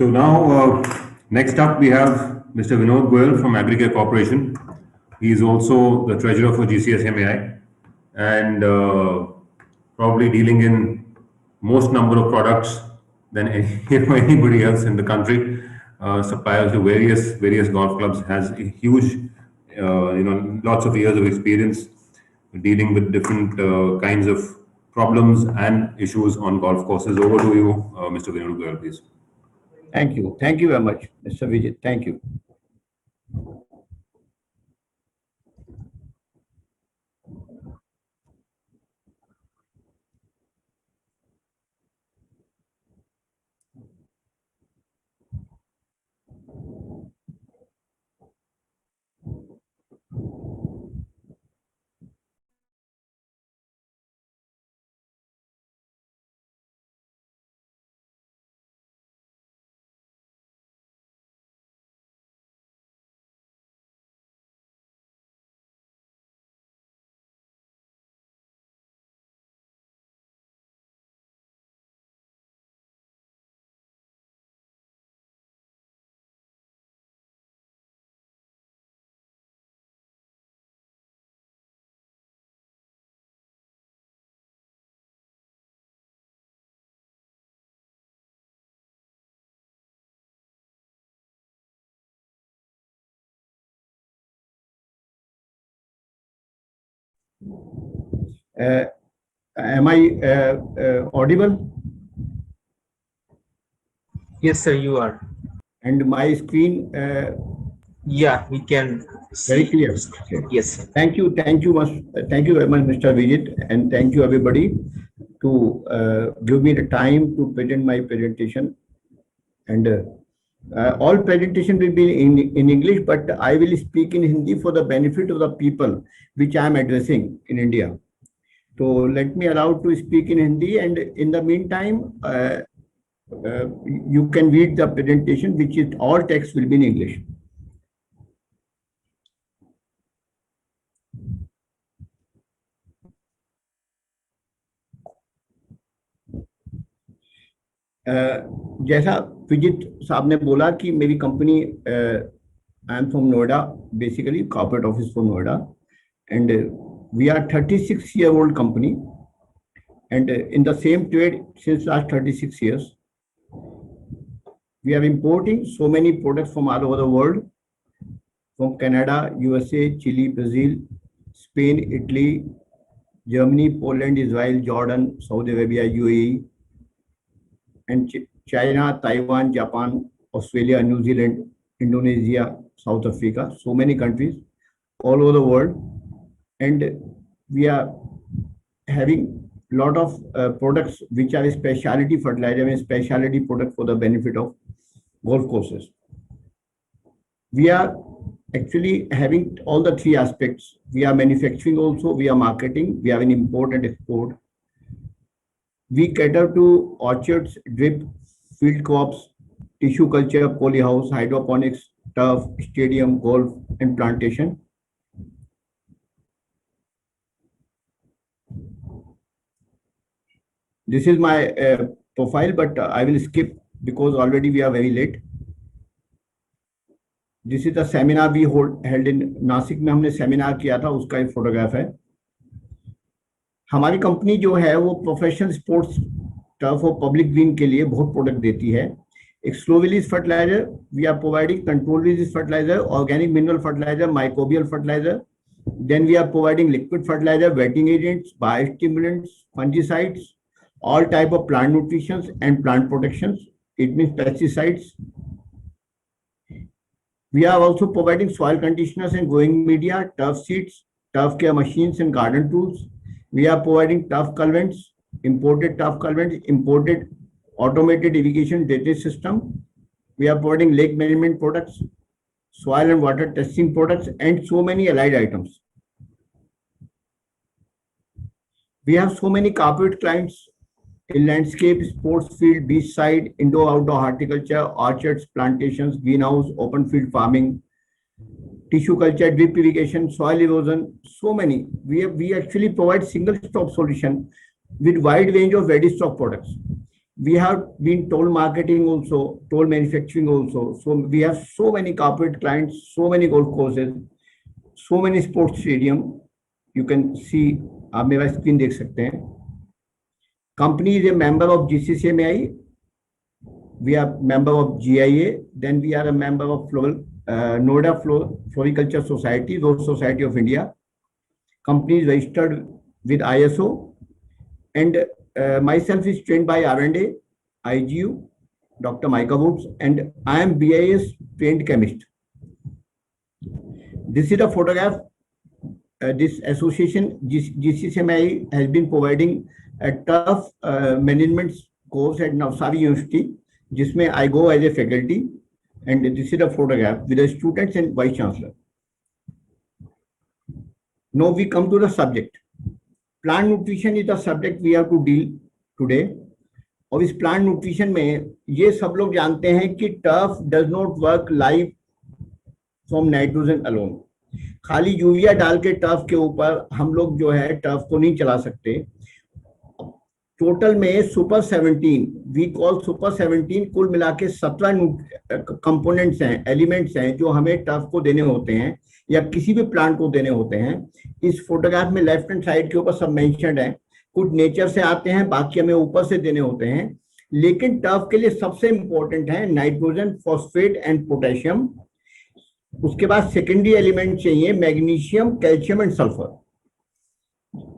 So now, next up we have Mr. Vinod Goyal from Agricare Corporation. He is also the treasurer for GCS and probably dealing in most number of products than anybody else in the country. Suppliers to various golf clubs, has a huge, lots of years of experience dealing with different kinds of problems and issues on golf courses. Over to you, Mr. Vinod Goyal, please. Thank you. Thank you very much, Mr. Vijay. Thank you. Am I audible? Yes, sir, you are. And my screen Yeah, we can very see. clear. Okay. Yes, sir. Thank you very much, Mr. Vijay, and thank you everybody to give me the time to present my presentation. And all presentation will be in English, but I will speak in Hindi for the benefit of the people which I am addressing in India. So let me allow to speak in Hindi, and in the meantime, you can read the presentation, which is all text will be in English. जैसा विजित साहब ने बोला कि मेरी company I am from Noida, basically corporate office from Noida, and we are 36-year-old company, and in the same trade since last 36 years. We are importing so many products from all over the world, from Canada, USA, Chile, Brazil, Spain, Italy, Germany, Poland, Israel, Jordan, Saudi Arabia, UAE, and China, Taiwan, Japan, Australia, New Zealand, Indonesia, South Africa, so many countries all over the world. And we are having a lot of products which are specialty fertilizer and specialty product for the benefit of golf courses. We are actually having all the three aspects. We are manufacturing also, we are marketing, we have an import and export. We cater to orchards, drip, field crops, tissue culture, polyhouse, hydroponics, turf, stadium, golf, and plantation. This is my profile, but I will skip because already we are very late. This is the seminar we held in Nashik में हमने seminar किया था, उसका एक photograph है. हमारी company जो है वो प्रोफेशनल स्पोर्ट्स टर्फ और पब्लिक ग्रीन के लिए बहुत प्रोडक्ट देती है. एक slow release fertiliser, we are providing control release fertiliser, organic mineral fertiliser, microbial fertiliser. Then we are providing liquid fertilizer, wetting agents, biostimulants, fungicides, all type of plant nutrition and plant protections. It means pesticides. We are also providing soil conditioners and growing media, turf seeds, turf care machines and garden tools. We are providing turf culverts, imported turf culverts, imported automated irrigation drainage system. We are providing lake management products, soil and water testing products, and so many allied items. We have so many corporate clients in landscape, sports field, beachside, indoor-outdoor horticulture, orchards, plantations, greenhouse, open field farming, tissue culture, drip irrigation, soil erosion, so many. We actually provide single-stop solution with wide range of ready stock products. we have been toll marketing also, toll manufacturing also. So we have so many corporate clients, so many golf courses, so many sports stadium. You can see, आप मेरा screen देख सकते हैं. Company is a member of GCCMI. We are member of GIA. Then we are a member of Noida Floriculture Society, Rose Society of India. Company is registered with ISO, and myself is trained by R&A, IGU, Dr. Micah Woods, and I am BIS trained chemist. This is a photograph. This association, GCCMI, has been providing a tough management course at Navsari University, जिसमें I go as a faculty, and this is a photograph with the students and vice chancellor. Now we come to the subject. Plant nutrition is the subject we have to deal today. और इस plant nutrition में ये सब लोग जानते हैं कि turf does not work live from nitrogen alone. खाली यूरिया डाल के टर्फ के ऊपर हम लोग जो है टर्फ को नहीं चला सकते. टोटल में सुपर 17, वी कॉल सुपर 17, कुल मिला के 17 कंपोनेंट्स हैं, एलिमेंट्स हैं जो हमें टर्फ को देने होते हैं या किसी भी प्लांट को देने होते हैं. इस फोटोग्राफ में लेफ्ट हैंड साइड के ऊपर सब मेंशन्ड है. कुछ नेचर से आते हैं, बाकी हमें ऊपर से देने होते हैं. लेकिन टर्फ के लिए सबसे इंपॉर्टेंट है नाइट्रोजन, फॉस्फेट एंड पोटेशियम. उसके बाद सेकेंडरी एलिमेंट चाहिए मैग्नीशियम, कैल्शियम एंड सल्फर.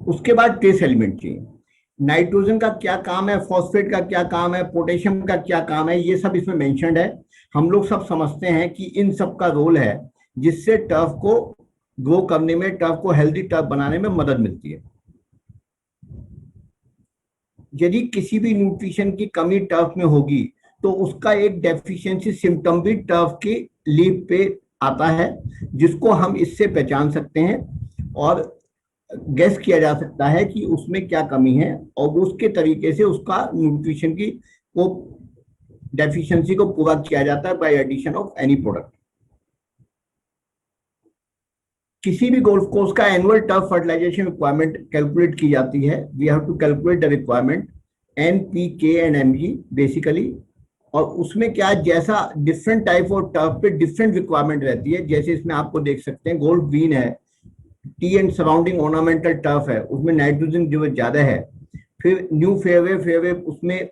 उसके बाद ट्रेस एलिमेंट चाहिए. नाइट्रोजन का क्या काम है, फॉस्फेट का क्या काम है, पोटेशियम का क्या काम है, ये सब इसमें मेंशन्ड है. हम लोग सब समझते हैं कि इन सब का रोल है जिससे टर्फ को ग्रो करने में, टर्फ को हेल्दी टर्फ बनाने में मदद मिलती है. यदि किसी भी न्यूट्रिशन की कमी टर्फ में होगी तो उसका एक डेफिशिएंसी सिम्टम भी टर्फ की लीफ पे आता है, जिसको हम इससे पहचान सकते हैं और गेस किया जा सकता है कि उसमें क्या कमी है और उसके तरीके से उसका न्यूट्रिशन की वो डेफिशिएंसी को पूरा किया जाता है by addition of any product. किसी भी गोल्फ कोर्स का annual turf fertilisation requirement calculate की जाती है. We have to calculate the requirement NPK and MG basically. और उसमें क्या, जैसा डिफरेंट टाइप ऑफ टर्फ पे डिफरेंट रिक्वायरमेंट रहती है. जैसे इसमें आपको देख सकते हैं गोल्फ ग्रीन है, tee and surrounding ornamental turf है, उसमें नाइट्रोजन जो ज्यादा है. फिर न्यू फेयरवे उसमें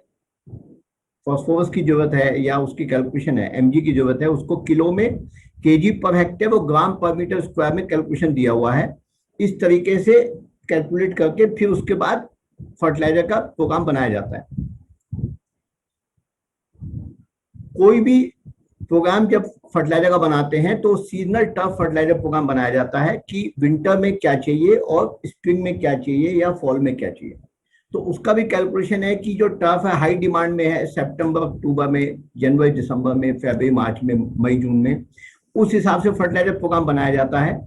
फॉस्फोरस की जरूरत है या उसकी कैलकुलेशन है, MG की जरूरत है. उसको किलो में, केजी पर हेक्टेयर और ग्राम पर मीटर स्क्वायर में कैलकुलेशन दिया हुआ है. इस तरीके से कैलकुलेट करके फिर उसके बाद फर्टिलाइजर का प्रोग्राम बनाया जाता है. कोई भी प्रोग्राम जब फर्टिलाइजर का बनाते हैं तो सीजनल टर्फ फर्टिलाइजर प्रोग्राम बनाया जाता है कि विंटर में क्या चाहिए और स्प्रिंग में क्या चाहिए या फॉल में क्या चाहिए. तो उसका भी कैलकुलेशन है कि जो टर्फ है हाई डिमांड में है सितंबर अक्टूबर में, जनवरी दिसंबर में, फरवरी मार्च में, मई जून में, उस हिसाब से फर्टिलाइजर प्रोग्राम बनाया जाता है.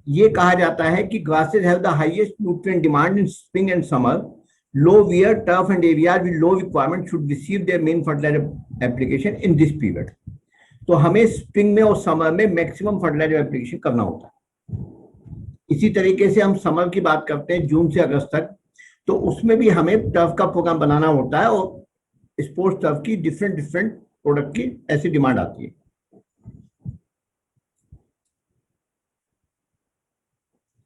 ये कहा जाता है कि grasses have the highest nutrient demand in spring and summer. Low wear, turf and AVR with low requirement should receive their main fertilizer application in this period. तो हमें स्प्रिंग में और समर में मैक्सिमम फर्टिलाइजर एप्लीकेशन करना होता है. इसी तरीके से हम समर की बात करते हैं जून से अगस्त तक, तो उसमें भी हमें टर्फ का प्रोग्राम बनाना होता है और स्पोर्ट्स टर्फ की डिफरेंट प्रोडक्ट की ऐसी डिमांड आती है.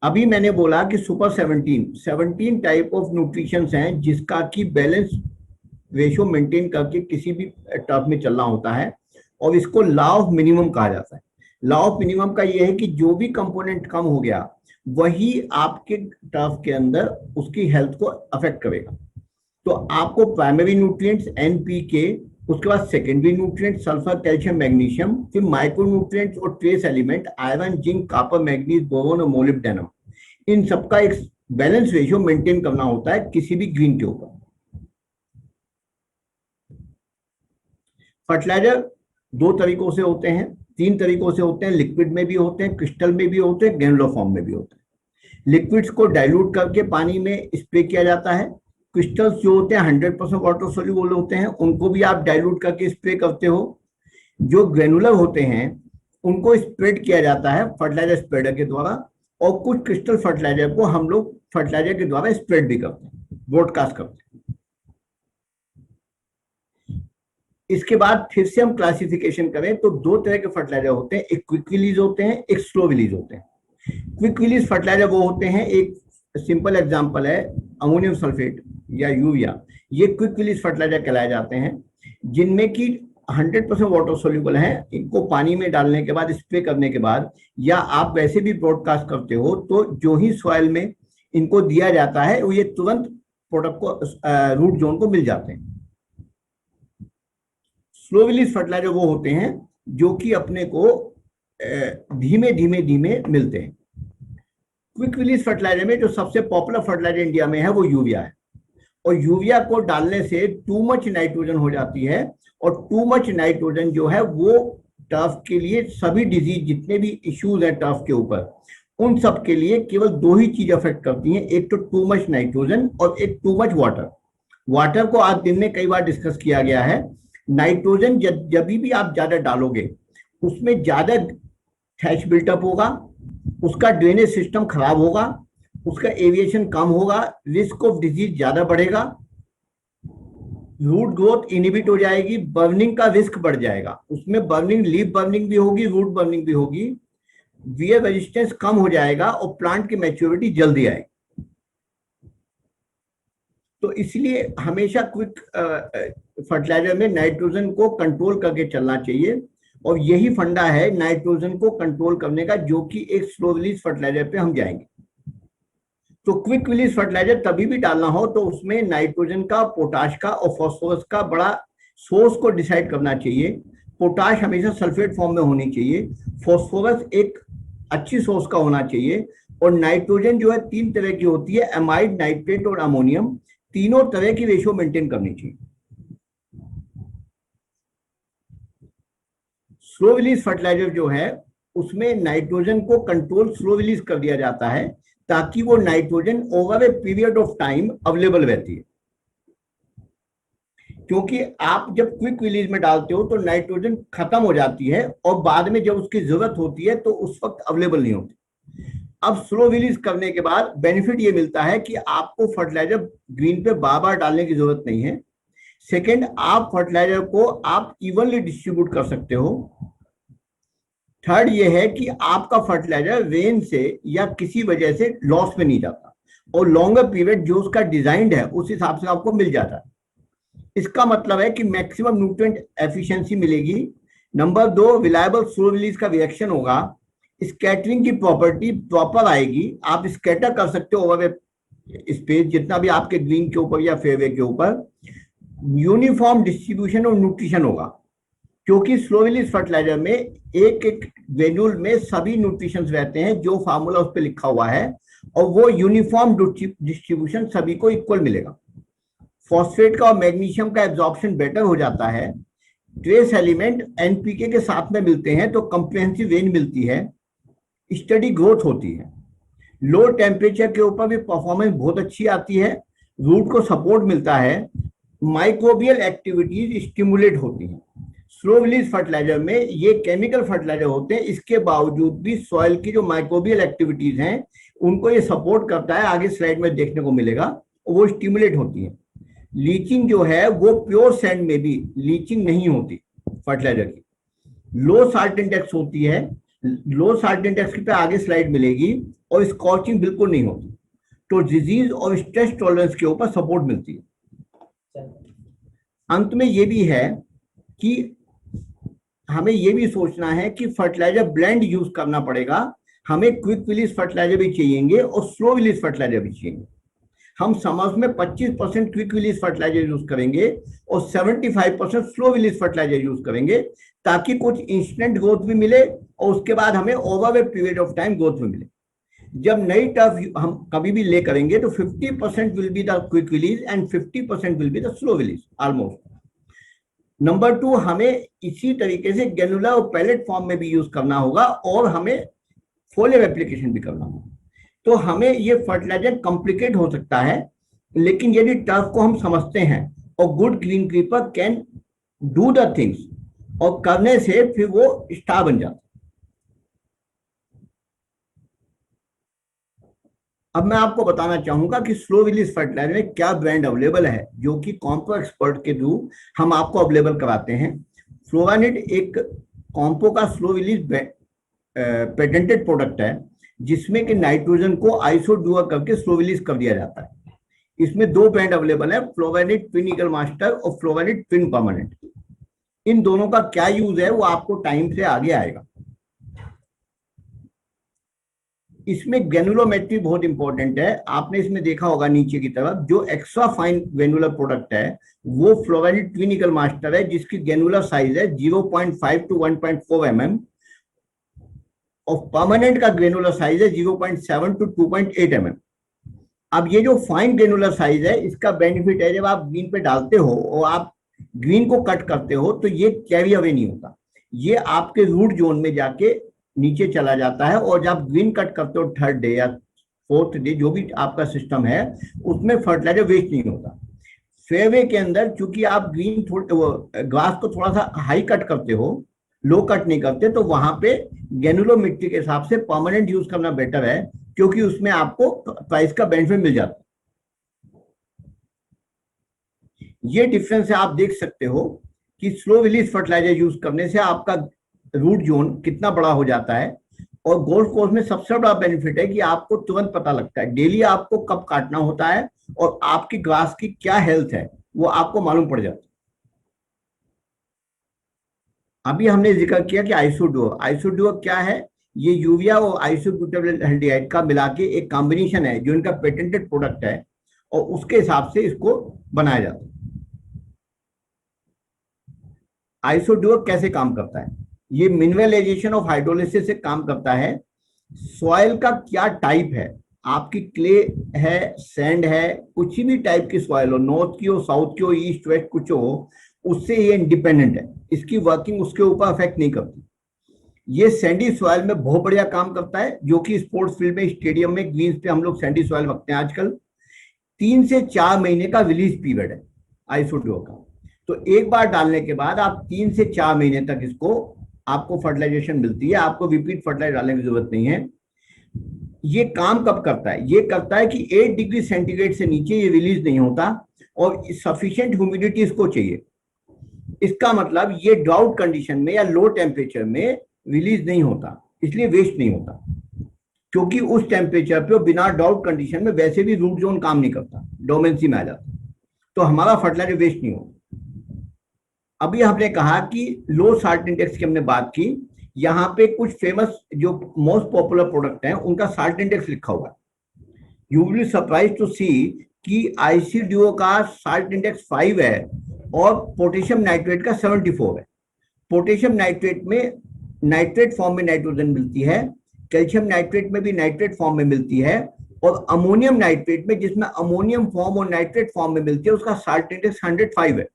अभी मैंने बोला कि सुपर 17 टाइप ऑफ न्यूट्रिशंस हैं जिसका की बैलेंस रेशियो मेंटेन करके किसी भी टर्फ में चलना होता है और इसको लॉ ऑफ मिनिमम कहा जाता है. लॉ ऑफ मिनिमम का ये है कि जो भी कंपोनेंट कम हो गया वही आपके टर्फ के अंदर उसकी हेल्थ को अफेक्ट करेगा. तो आपको प्राइमरी न्यूट्रिएंट्स NPK, उसके बाद secondary nutrient sulphur, calcium, magnesium, फिर माइक्रो न्यूट्रिएंट्स और trace element iron, zinc, copper, manganese, boron और मोलिब्डेनम, इन सबका एक बैलेंस रेशियो मेंटेन करना होता है किसी भी ग्रीन के ऊपर. फर्टिलाइजर 2 तरीकों से होते हैं, 3 तरीकों से होते हैं. लिक्विड में भी होते हैं, क्रिस्टल में भी होते हैं, ग्रेनुलर फॉर्म में भी होते हैं. लिक्विड्स को डाइल्यूट करके पानी में स्प्रे किया जाता है. क्रिस्टल्स जो होते हैं 100% वाटर सोल्यूबल होते हैं, उनको भी आप डाइल्यूट करके स्प्रे करते हो. जो ग्रेनुलर होते हैं उनको स्प्रेड किया जाता है फर्टिलाइजर स्प्रेडर के द्वारा, और कुछ क्रिस्टल फर्टिलाइजर को हम लोग फर्टिलाइजर के द्वारा स्प्रेड भी करते हैं, ब्रॉडकास्ट करते हैं. इसके बाद फिर से हम क्लासिफिकेशन करें तो दो तरह के फर्टिलाइजर होते हैं, एक क्विक रिलीज होते हैं, एक स्लो रिलीज होते हैं। क्विक रिलीज फर्टिलाइजर वो होते हैं, एक सिंपल एग्जांपल है अमोनियम सल्फेट या यूरिया, ये क्विक रिलीज फर्टिलाइजर कहलाए जाते हैं, जिनमें कि 100% वाटर सोल्यूबल है। इनको पानी में डालने के बाद, स्प्रे करने के बाद, या आप वैसे भी ब्रॉडकास्ट करते हो तो जो ही सॉइल में इनको दिया जाता है वो ये तुरंत प्रोडक्ट को रूट जोन को मिल जाते हैं। स्लो रिलीज फर्टिलाइजर वो होते हैं जो कि अपने को धीमे धीमे धीमे मिलते हैं। क्विक रिलीज फर्टिलाइजर में जो सबसे पॉपुलर फर्टिलाइजर इंडिया में है वो यूरिया है, और यूरिया को डालने से टू मच नाइट्रोजन हो जाती है, और टू मच नाइट्रोजन जो है वो टर्फ के लिए सभी डिजीज जितने भी इश्यूज हैं टर्फ के ऊपर, उन सब के लिए केवल दो ही चीज अफेक्ट करती हैं, एक तो टू मच नाइट्रोजन और एक टू मच वाटर। वाटर को आज दिन में कई बार डिस्कस किया गया है। नाइट्रोजन जब भी आप ज्यादा डालोगे उसमें ज्यादा थैच बिल्टअप होगा, उसका ड्रेनेज सिस्टम खराब होगा, उसका एविएशन कम होगा, रिस्क ऑफ डिजीज ज्यादा बढ़ेगा, रूट ग्रोथ इनहिबिट हो जाएगी, बर्निंग का रिस्क बढ़ जाएगा। उसमें बर्निंग, लीफ बर्निंग भी होगी, रूट बर्निंग भी होगी, वियर रेजिस्टेंस कम हो जाएगा और प्लांट की मैच्योरिटी जल्दी आएगी। तो इसलिए हमेशा क्विक फर्टिलाइजर में नाइट्रोजन को कंट्रोल करके चलना चाहिए, और यही फंडा है नाइट्रोजन को कंट्रोल करने का, जो कि एक स्लो रिलीज फर्टिलाइजर पे हम जाएंगे। तो क्विक रिलीज फर्टिलाइजर तभी भी डालना हो तो उसमें नाइट्रोजन का, पोटाश का और फास्फोरस का बड़ा सोर्स को डिसाइड करना चाहिए। पोटाश हमेशा सल्फेट फॉर्म में होनी चाहिए, फास्फोरस एक अच्छी सोर्स का होना चाहिए, और नाइट्रोजन जो है 3 तरह की होती है, एमाइड, नाइट्रेट और अमोनियम, तीनों तरह की रेशियो मेंटेन करनी चाहिए। स्लो रिलीज फर्टिलाइजर जो है उसमें नाइट्रोजन को कंट्रोल स्लो रिलीज कर दिया जाता है, ताकि वो nitrogen over a period of time available रहती है। क्योंकि आप जब क्विक रिलीज में डालते हो तो नाइट्रोजन खत्म हो जाती है, और बाद में जब उसकी जरूरत होती है तो उस वक्त अवेलेबल नहीं होती। अब स्लो रिलीज करने के बाद बेनिफिट ये मिलता है कि आपको फर्टिलाइजर ग्रीन पे बार बार डालने की जरूरत नहीं है। सेकेंड, आप फर्टिलाइजर को आप इवनली डिस्ट्रीब्यूट कर सकते हो। थर्ड ये है कि आपका फर्टिलाइजर रेन से या किसी वजह से लॉस में नहीं जाता, और लॉन्गर पीरियड जो उसका डिजाइंड है उस हिसाब से आपको मिल जाता है। इसका मतलब है कि मैक्सिमम न्यूट्रिएंट एफिशिएंसी मिलेगी। नंबर 2, रिलायबल स्लो रिलीज का रिएक्शन होगा, स्कैटरिंग की प्रॉपर्टी प्रॉपर आएगी, आप स्कैटर कर सकते हो ओवर स्पेस जितना भी आपके ग्रीन के ऊपर या फेयरवे के ऊपर। यूनिफॉर्म डिस्ट्रीब्यूशन और न्यूट्रिशन होगा, क्योंकि स्लो रिलीज फर्टिलाइजर में एक एक ग्रेन्यूल में सभी न्यूट्रिशंस रहते हैं जो फार्मूला उस पर लिखा हुआ है, और वो यूनिफॉर्म डिस्ट्रीब्यूशन सभी को इक्वल मिलेगा। फॉस्फेट का और मैग्नीशियम का एब्जॉर्प्शन बेटर हो जाता है। ट्रेस एलिमेंट एनपीके के साथ में मिलते हैं तो कंप्रिहेंसिव रेंज मिलती है, स्टडी ग्रोथ होती है, लो टेम्परेचर के ऊपर भी परफॉर्मेंस बहुत अच्छी आती है, रूट को सपोर्ट मिलता है, माइक्रोबियल एक्टिविटीज स्टिमुलेट होती हैं। स्लो रिलीज फर्टिलाइजर में ये केमिकल फर्टिलाइजर होते हैं, इसके बावजूद भी सॉइल की जो माइक्रोबियल एक्टिविटीज हैं उनको ये सपोर्ट करता है, आगे स्लाइड में देखने को मिलेगा, वो स्टिमुलेट होती है। लीचिंग जो है वो प्योर सैंड में भी लीचिंग नहीं होती फर्टिलाइजर की। लो साल्ट इंडेक्स होती है, लो साल्ट इंडेक्स पे आगे स्लाइड मिलेगी, और स्कॉचिंग बिल्कुल नहीं होती। तो डिजीज और स्ट्रेस टॉलरेंस के ऊपर सपोर्ट मिलती है। अंत में ये भी है कि हमें ये भी सोचना है कि फर्टिलाइजर ब्लेंड यूज करना पड़ेगा। हमें क्विक रिलीज फर्टिलाइजर भी चाहिए और स्लो रिलीज फर्टिलाइजर भी चाहिए। हम समर में 25% क्विक रिलीज फर्टिलाइजर यूज करेंगे और 75% स्लो रिलीज फर्टिलाइजर यूज करेंगे, ताकि कुछ इंस्टेंट ग्रोथ भी मिले और उसके बाद हमें over a period of time growth भी मिले। जब नई टर्फ हम कभी भी ले करेंगे तो 50% will be the quick release and 50% will be the slow release almost. Number 2, हमें इसी तरीके से ग्रेनुलर और पैलेट फॉर्म में भी यूज करना होगा, और हमें फोलियर एप्लीकेशन भी करना होगा। तो हमें ये फर्टिलाइजर कॉम्प्लिकेट हो सकता है, लेकिन यदि टर्फ को हम समझते हैं और good green keeper can do the things, और करने से फिर वो स्टार बन जाता है। अब मैं आपको बताना चाहूंगा कि स्लो रिलीज फर्टिलाइजर में क्या ब्रांड अवेलेबल है, जो कि कॉम्पो एक्सपर्ट के थ्रू हम आपको अवेलेबल कराते हैं। फ्लोरानिड एक कॉम्पो का स्लो रिलीज पेटेंटेड प्रोडक्ट है, जिसमें कि नाइट्रोजन को आइसोडुआ करके स्लो रिलीज कर दिया जाता है। इसमें दो ब्रांड अवेलेबल है, फ्लोरानिड ट्विन ईगल मास्टर और फ्लोरानिड ट्विन परमानेंट। इन दोनों का क्या यूज है वो आपको टाइम से आगे आएगा। इसमें ग्रेनुलोमेट्री बहुत इंपॉर्टेंट है। आपने इसमें देखा होगा नीचे की तरफ जो एक्स्ट्रा फाइन ग्रेनुलर प्रोडक्ट है वो फ्लोरानिड ट्विन ईगल मास्टर है, जिसकी ग्रेनुलर साइज है 0.5 to 1.4 mm और परमानेंट का ग्रेनुलर साइज है 0.7 to 2.8 mm। अब ये जो फाइन ग्रेनुलर साइज है, इसका बेनिफिट है जब आप ग्रीन पे डालते हो और आप ग्रीन को कट करते हो तो ये कैरी अवे नहीं होता, ये आपके रूट जोन में जाके नीचे चला जाता है। और जब ग्रीन कट करते हो थर्ड डे या फोर्थ डे, जो भी आपका सिस्टम है, उसमें फर्टिलाइजर वेस्ट नहीं होता। फेयरवे के अंदर चूंकि आप ग्रीन ग्रास को थोड़ा सा हाई कट करते हो, लो कट नहीं करते, तो वहां पे ग्रेनुलोमेट्री के हिसाब से परमानेंट यूज करना बेटर है, क्योंकि उसमें आपको प्राइस का बेनिफिट मिल जाता है। ये डिफरेंस आप देख सकते हो कि स्लो रिलीज फर्टिलाइजर यूज करने से आपका रूट जोन कितना बड़ा हो जाता है। और गोल्फ कोर्स में सबसे बड़ा बेनिफिट है कि आपको तुरंत पता लगता है डेली आपको कब काटना होता है और आपकी ग्रास की क्या हेल्थ है वो आपको मालूम पड़ जाता है। अभी हमने जिक्र किया कि आइसोडुओ क्या है, ये यूरिया और आइसोब्यूटाइल का मिला के एक कॉम्बिनेशन है जो इनका पेटेंटेड प्रोडक्ट है और उसके हिसाब से इसको बनाया जाता है। आइसोडुओ कैसे काम करता है? ये मिनरलाइजेशन ऑफ हाइड्रोलिसिस से काम करता है। सॉइल का क्या टाइप है, आपकी क्ले है, सैंड है, कुछ भी टाइप की सॉइल हो, नॉर्थ की हो, साउथ की हो, ईस्ट वेस्ट कुछ हो, उससे ये इंडिपेंडेंट है। इसकी वर्किंग उसके ऊपर अफेक्ट नहीं करती। ये सैंडी सॉइल में बहुत बढ़िया काम करता है, जो कि स्पोर्ट्स फील्ड में, स्टेडियम में, ग्रीन्स पे हम लोग सैंडी सॉइल रखते हैं आजकल। 3 से 4 महीने का रिलीज पीरियड है आइसोडुओ का। तो एक बार डालने के बाद आप 3 से 4 महीने तक इसको आपको फर्टिलाइजेशन मिलती है, आपको रिपीट फर्टिलाइजर डालने की जरूरत नहीं है। ये काम कब करता है? ये करता है कि 8 डिग्री सेंटीग्रेड से नीचे ये रिलीज नहीं होता और सफिशिएंट ह्यूमिडिटी इसको चाहिए। इसका मतलब ये ड्राउट कंडीशन में या लो टेम्परेचर में रिलीज नहीं होता, इसलिए वेस्ट नहीं होता, क्योंकि उस टेम्परेचर पे बिना ड्राउट कंडीशन में वैसे भी रूट जोन काम नहीं करता, डोमेंसी में आ जाता, तो हमारा फर्टिलाइजर वेस्ट नहीं होता। अभी हमने कहा कि लो साल्ट इंडेक्स की हमने बात की। यहाँ पे कुछ फेमस जो मोस्ट पॉपुलर प्रोडक्ट हैं उनका साल्ट इंडेक्स लिखा हुआ है। You will be surprise to see कि आईसीडीओ का साल्ट इंडेक्स 5 है और पोटेशियम नाइट्रेट का 74 है। पोटेशियम नाइट्रेट में नाइट्रेट फॉर्म में नाइट्रोजन मिलती है, कैल्शियम नाइट्रेट में भी नाइट्रेट फॉर्म में मिलती है, और अमोनियम नाइट्रेट में, जिसमें अमोनियम फॉर्म और नाइट्रेट फॉर्म में मिलती है, उसका साल्ट इंडेक्स 105 है।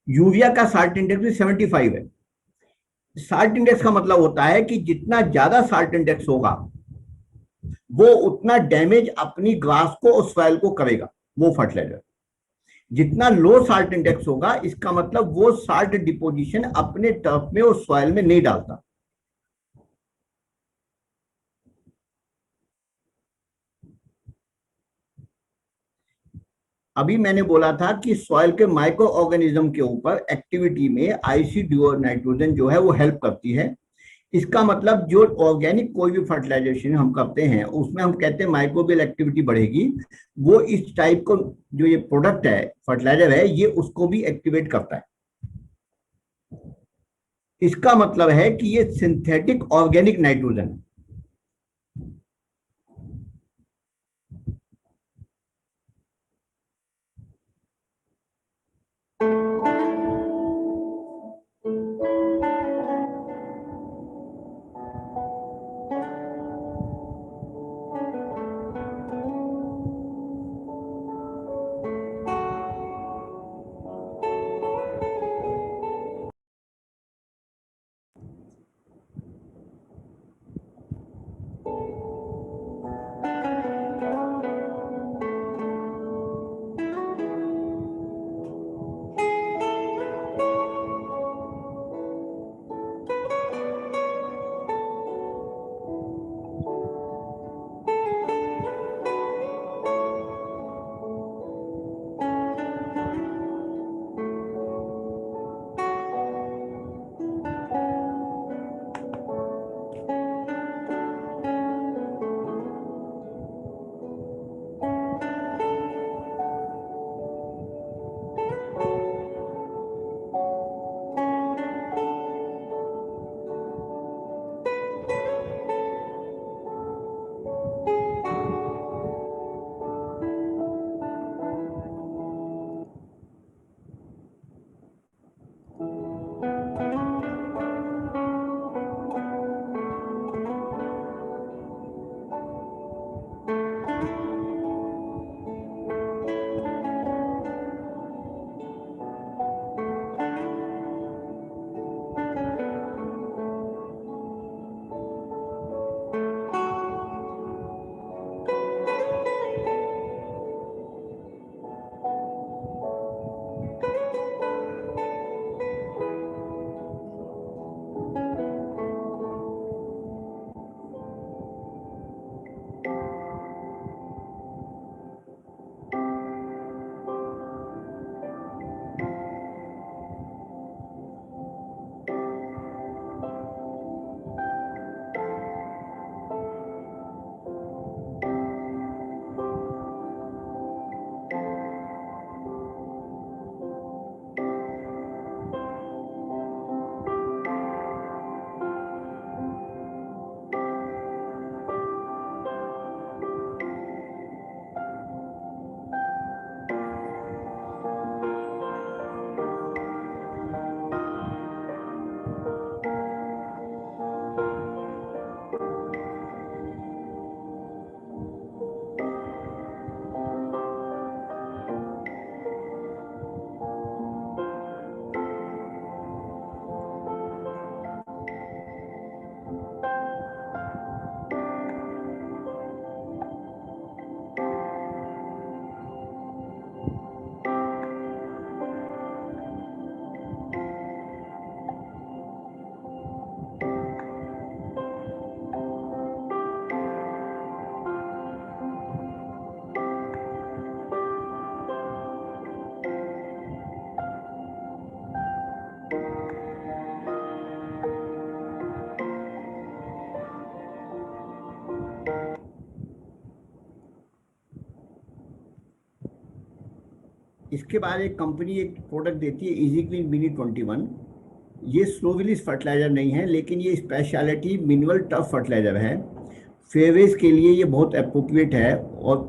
यूरिया का साल्ट इंडेक्स भी 75 है। साल्ट इंडेक्स का मतलब होता है कि जितना ज्यादा साल्ट इंडेक्स होगा वो उतना डैमेज अपनी ग्रास को और सॉइल को करेगा वो फर्टिलाइजर। जितना लो साल्ट इंडेक्स होगा, इसका मतलब वो साल्ट डिपोजिशन अपने टर्फ में और सॉइल में नहीं डालता। अभी मैंने बोला था कि सॉइल के माइक्रो ऑर्गेनिज्म के ऊपर एक्टिविटी में आईसीडीओ नाइट्रोजन जो है वो हेल्प करती है। इसका मतलब जो ऑर्गेनिक कोई भी फर्टिलाइजेशन हम करते हैं उसमें हम कहते हैं माइक्रोबियल एक्टिविटी बढ़ेगी, वो इस टाइप को जो ये प्रोडक्ट है, फर्टिलाइजर है, ये उसको भी एक्टिवेट करता है। इसका मतलब है कि ये सिंथेटिक ऑर्गेनिक नाइट्रोजन है। इसके बाद एक कंपनी एक प्रोडक्ट देती है इजी क्लीन मिनी 21। ये स्लो रिलीज फर्टिलाइजर नहीं है, लेकिन ये स्पेशलिटी मिनरल टफ फर्टिलाइजर है। फेवेज के लिए ये बहुत अप्रोप्रिएट है, और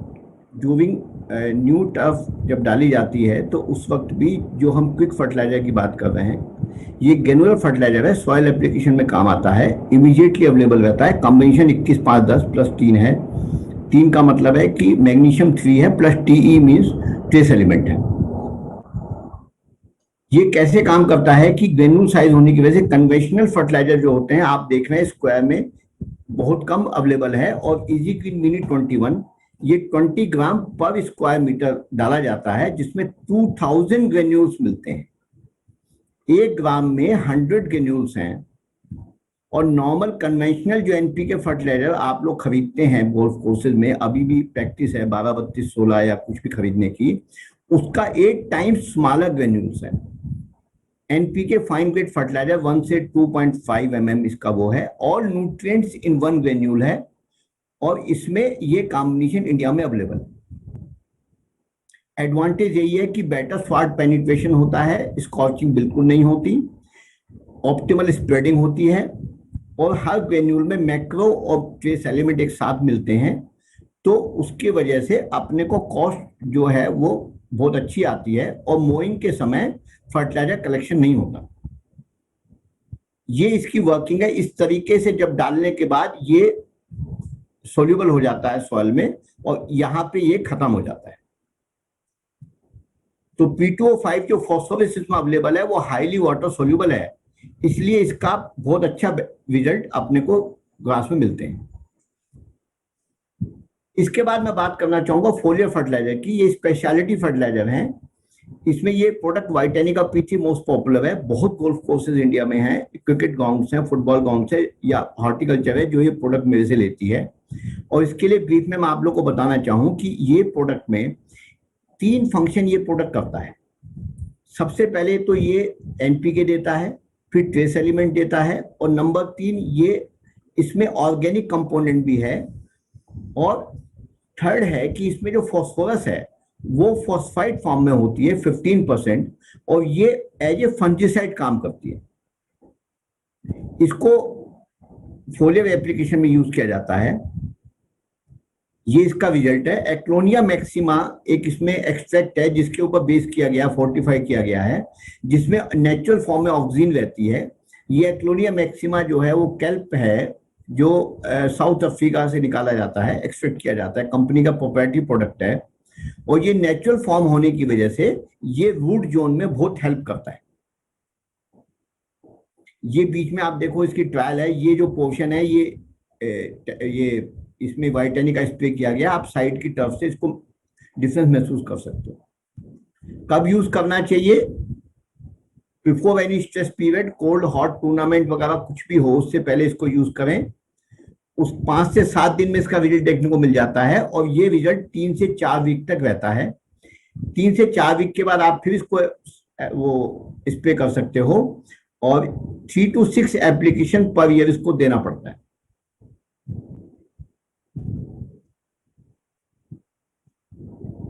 ड्यूरिंग न्यू टफ जब डाली जाती है तो उस वक्त भी, जो हम क्विक फर्टिलाइजर की बात कर रहे हैं, ये ग्रेनुलर फर्टिलाइजर है, सॉइल एप्लीकेशन में काम आता है, इमीडिएटली अवेलेबल रहता है। कॉम्बिनेशन 21-5-10 + 3 है। 3 का मतलब है कि मैग्नीशियम 3 है plus TE means trace element है। ये कैसे काम करता है कि ग्रेन्यूल साइज होने की वजह से कन्वेंशनल फर्टिलाइजर जो होते हैं, आप देख रहे हैं स्क्वायर में बहुत कम अवेलेबल है, और इजी क्लीन मिनी 21 ये 20 ग्राम पर स्क्वायर मीटर डाला जाता है, जिसमें 2000 ग्रेन्यूल्स मिलते हैं। 1 ग्राम में 100 ग्रेन्यूल्स हैं। और नॉर्मल कन्वेंशनल जो एनपीके फर्टिलाइजर आप लोग खरीदते हैं गोल्फ कोर्सेज में, अभी भी प्रैक्टिस है 12-32-16 या कुछ भी खरीदने की, उसका 8 टाइम्स स्मॉलर ग्रेन्यूल्स है। एनपीके फाइन ग्रेड फर्टिलाइजर 1 से 2.5 mm इसका वो है, ऑल न्यूट्रिएंट्स इन 1 ग्रेन्यूल है, और इसमें ये कॉम्बिनेशन इंडिया में अवेलेबल है। एडवांटेज यही है कि बेटर स्वाट पेनिट्रेशन होता है, स्कॉचिंग बिल्कुल नहीं होती, ऑप्टिमल स्प्रेडिंग होती है, और हर ग्रेन्यूल में मैक्रो और ट्रेस एलिमेंट एक साथ मिलते हैं, तो उसकी वजह से अपने को कॉस्ट जो है वो बहुत अच्छी आती है, और मोइंग के समय फर्टिलाइजर कलेक्शन नहीं होता। ये इसकी वर्किंग है। इस तरीके से जब डालने के बाद ये सोल्यूबल हो जाता है सॉइल में, और यहाँ पे ये खत्म हो जाता है। तो P2O5 जो फॉस्फोरस में अवेलेबल है वो हाईली वाटर सोल्यूबल है, इसलिए इसका बहुत अच्छा रिजल्ट अपने को ग्रास में मिलते हैं। इसके बाद मैं बात करना चाहूंगा फोलियर फर्टिलाइजर की। ये स्पेशलिटी फर्टिलाइजर है। इसमें ये प्रोडक्ट वाइटेनिका P3 मोस्ट पॉपुलर है। बहुत गोल्फ कोर्सेज इंडिया में हैं, क्रिकेट ग्राउंड्स हैं, फुटबॉल ग्राउंड्स है, या हॉर्टिकल्चर है जो ये प्रोडक्ट मेरे से लेती है। और इसके लिए ब्रीफ में मैं आप लोग को बताना चाहूँ कि ये प्रोडक्ट में 3 फंक्शन ये प्रोडक्ट करता है। सबसे पहले तो ये एनपीके देता है, फिर ट्रेस एलिमेंट देता है, और नंबर 3 ये इसमें ऑर्गेनिक कंपोनेंट भी है, और थर्ड है कि इसमें जो फॉस्फोरस है वो फॉस्फाइड फॉर्म में होती है 15%, और ये एज ए फंजीसाइड काम करती है। इसको फोलियर एप्लीकेशन में यूज किया जाता है। ये इसका रिजल्ट है। एक्लोनिया मैक्सिमा एक इसमें एक्सट्रैक्ट है जिसके ऊपर बेस किया गया, फोर्टिफाई किया गया है, जिसमें नेचुरल फॉर्म में ऑक्सीजन रहती है। ये एक्लोनिया मैक्सिमा जो है वो कैल्प है, जो साउथ अफ्रीका से निकाला जाता है, एक्सट्रैक्ट किया जाता है, कंपनी का प्रोप्राइटरी प्रोडक्ट है, और ये नेचुरल फॉर्म होने की वजह से ये रूट जोन में बहुत हेल्प करता है। ये बीच में आप देखो इसकी ट्रायल है, ये जो पोर्शन है ये इसमें वाइटेनिक का स्प्रे किया गया। आप साइड की तरफ से इसको डिफरेंस महसूस कर सकते हो। कब यूज करना चाहिए? Before any stress period, cold hot tournament वगैरह कुछ भी हो उससे पहले इसको यूज करें। उस 5 से 7 दिन में इसका रिजल्ट देखने को मिल जाता है, और ये रिजल्ट 3 से 4 वीक तक रहता है। 3 से 4 वीक के बाद आप फिर इसको वो स्प्रे कर सकते हो, और 3 to 6 एप्लीकेशन पर ईयर इसको देना पड़ता है।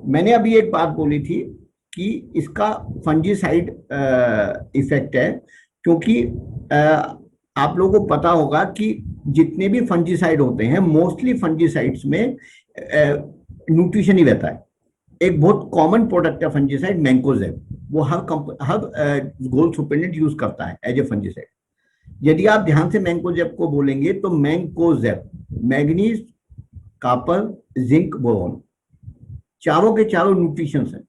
मैंने अभी एक बात बोली थी कि इसका फंजीसाइड इफेक्ट है, क्योंकि आप लोगों को पता होगा कि जितने भी फंजीसाइड होते हैं, मोस्टली फंजीसाइड्स में न्यूट्रिशन ही रहता है। एक बहुत कॉमन प्रोडक्ट है फंजीसाइड, मैंकोजेब। वो हर गोल्फ सुपरनेट यूज करता है एज ए फंजीसाइड। यदि आप ध्यान से मैंकोजेब को बोलेंगे तो mancozeb manganese, copper, zinc, boron, चारों के चारों न्यूट्रिशन है।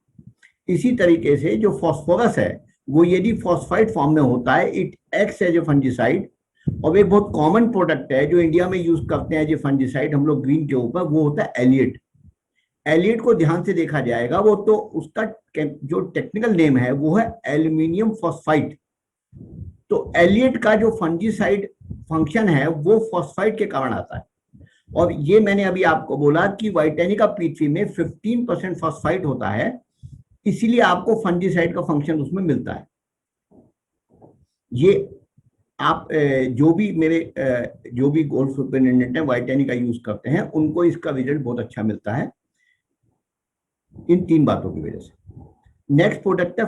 इसी तरीके से जो फॉस्फोरस है वो यदि फॉस्फाइड फॉर्म में होता है, it acts as a fungicide. और एक बहुत कॉमन प्रोडक्ट है जो इंडिया में यूज करते हैं एज ए फंजीसाइड हम लोग ग्रीन के ऊपर, वो होता है एलिएट। एलिएट को ध्यान से देखा जाएगा, वो तो उसका जो टेक्निकल नेम है वो है एल्यूमिनियम फॉस्फाइड। तो एलिएट का जो फंजीसाइड फंक्शन है वो फॉस्फाइड के कारण आता है। और ये मैंने अभी आपको बोला कि वाइटेनिका P3 में 15% फॉस्फाइड होता है, इसीलिए आपको फंजीसाइड का फंक्शन उसमें मिलता है। ये आप जो भी गोल्फ सुपरिटेंडेंट है वाइटेनिका यूज करते हैं, उनको इसका रिजल्ट बहुत अच्छा मिलता है इन 3 बातों की वजह से। नेक्स्ट प्रोडक्ट है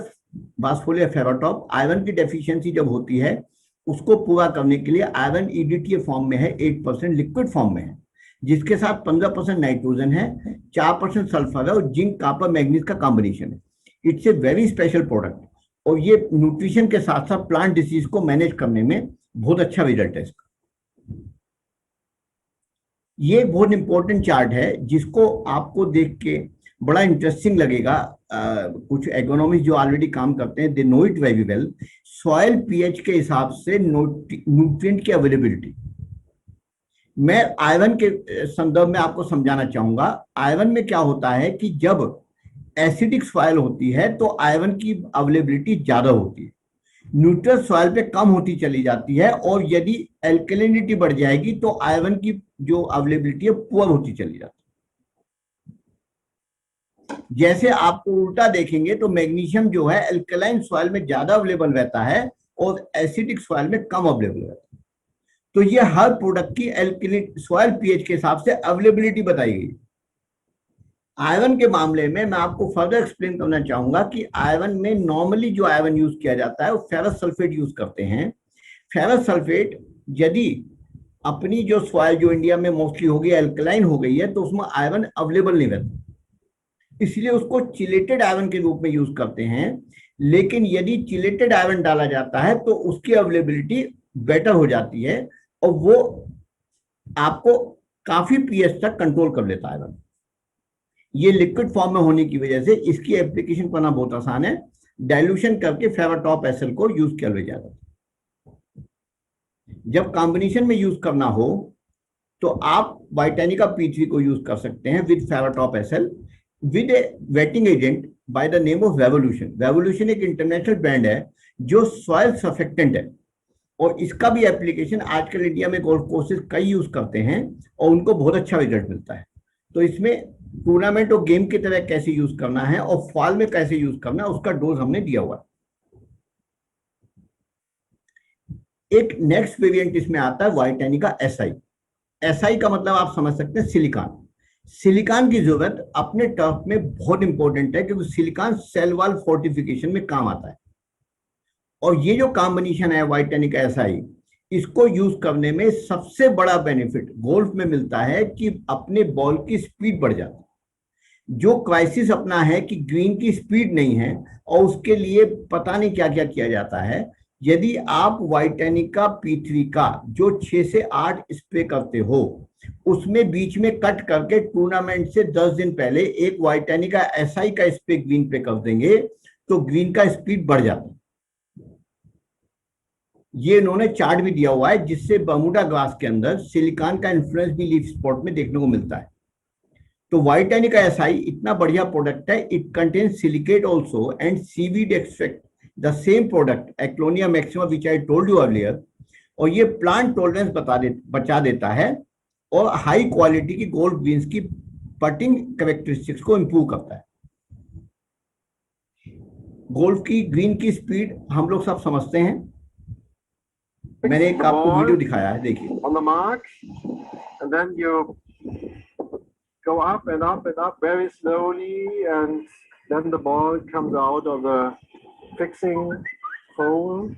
बासफोलिया फेराटॉप। आयरन की डेफिशिएंसी जब होती है उसको पूरा करने के लिए आयरन ईडीटी फॉर्म में है, 8% लिक्विड फॉर्म में है, जिसके साथ 15% नाइट्रोजन है, 4% सल्फर है और जिंक कॉपर मैग्नीज का कॉम्बिनेशन है। It's a very special product और ये न्यूट्रिशन के साथ साथ प्लांट डिसीज को मैनेज करने में बहुत अच्छा रिजल्ट है इसका। ये बहुत इंपॉर्टेंट चार्ट है जिसको आपको देख के बड़ा इंटरेस्टिंग लगेगा। कुछ एग्रोनॉमिस्ट जो ऑलरेडी काम करते हैं, they know it very well. Soil pH के हिसाब से न्यूट्रिएंट की अवेलेबिलिटी, मैं आयरन के संदर्भ में आपको समझाना चाहूंगा। आयरन में क्या होता है कि जब एसिडिक सॉइल होती है तो आयरन की अवेलेबिलिटी ज्यादा होती है, न्यूट्रल सॉइल पे कम होती चली जाती है, और यदि एल्कलिनिटी बढ़ जाएगी तो आयरन की जो अवेलेबिलिटी है पुअर होती चली जाती है। जैसे आपको उल्टा देखेंगे तो मैग्नीशियम जो है एल्कलाइन सॉइल में ज्यादा अवेलेबल रहता है और एसिडिक सॉइल में कम अवेलेबल रहता है। तो ये हर प्रोडक्ट की एल्कलिन सॉइल पीएच के हिसाब से अवेलेबिलिटी बताई गई। आयरन के मामले में मैं आपको फर्दर एक्सप्लेन करना चाहूंगा कि आयरन में नॉर्मली जो आयरन यूज किया जाता है वो फेरस सल्फेट यूज करते हैं। फेरस सल्फेट यदि अपनी जो सॉइल जो इंडिया में मोस्टली हो गई एल्कलाइन हो गई है तो उसमें आयरन अवेलेबल नहीं रहता, इसलिए उसको चिलेटेड आयरन के रूप में यूज करते हैं। लेकिन यदि चिलेटेड आयरन डाला जाता है तो उसकी अवेलेबिलिटी बेटर हो जाती है और वो आपको काफी पीएच तक कंट्रोल कर लेता है आयरन। ये लिक्विड फॉर्म में होने की वजह से इसकी एप्लीकेशन करना बहुत आसान है। डाइल्यूशन करके फेराटॉप एसएल को यूज किया जाता है। जब कॉम्बिनेशन में यूज करना हो तो आप वाइटानिका P3 को यूज कर सकते हैं with Ferratop SL with a wetting agent by the name of Revolution. Revolution एक इंटरनेशनल ब्रांड है जो सॉइल सर्फेक्टेंट है और इसका भी एप्लीकेशन आजकल इंडिया में गोल्फ कोर्सेज कई यूज करते हैं और उनको बहुत अच्छा रिजल्ट मिलता है। तो इसमें टूर्नामेंट और गेम की तरह कैसे यूज करना है और फॉल में कैसे यूज करना है उसका डोज हमने दिया हुआ है। एक नेक्स्ट वेरिएंट इसमें आता है वाइटानिका एसआई। एसआई का मतलब आप समझ सकते हैं सिलिकॉन। सिलिकॉन की जरूरत अपने टर्फ में बहुत इंपॉर्टेंट है क्योंकि सिलिकॉन सेल वॉल फोर्टिफिकेशन में काम आता है। और ये जो कॉम्बिनेशन है वाइटानिका एसआई, इसको यूज करने में सबसे बड़ा बेनिफिट गोल्फ में मिलता है कि अपने बॉल की स्पीड बढ़ जाती है। जो क्राइसिस अपना है कि ग्रीन की स्पीड नहीं है और उसके लिए पता नहीं क्या क्या किया जाता है, यदि आप वाइटानिका P3 का जो 6 से 8 स्प्रे करते हो उसमें बीच में कट करके टूर्नामेंट से 10 दिन पहले एक वाइटानिका एसआई का स्प्रे ग्रीन पे कर देंगे तो ग्रीन का स्पीड बढ़ जाता है। ये इन्होंने चार्ट भी दिया हुआ है जिससे बर्मुडा ग्रास के अंदर सिलिकॉन का इन्फ्लुएंस भी लीफ स्पॉट में देखने को मिलता है। तो वाइटानिका एसआई इतना बढ़िया प्रोडक्ट है। It contains silicate also and seaweed extract, the same product Ecklonia maxima which I told you earlier. और ये प्लांट टॉलरेंस बचा देता है और हाई क्वालिटी की गोल्ड ग्रीन्स की पटिंग कैरेक्टरिस्टिक्स को इंप्रूव करता है। गोल्फ की ग्रीन की स्पीड हम लोग सब समझते हैं, मैंने एक आपको वीडियो दिखाया है, देखिए। On the mark, and then you go up and up and up very slowly, and then the ball comes out of the fixing hole.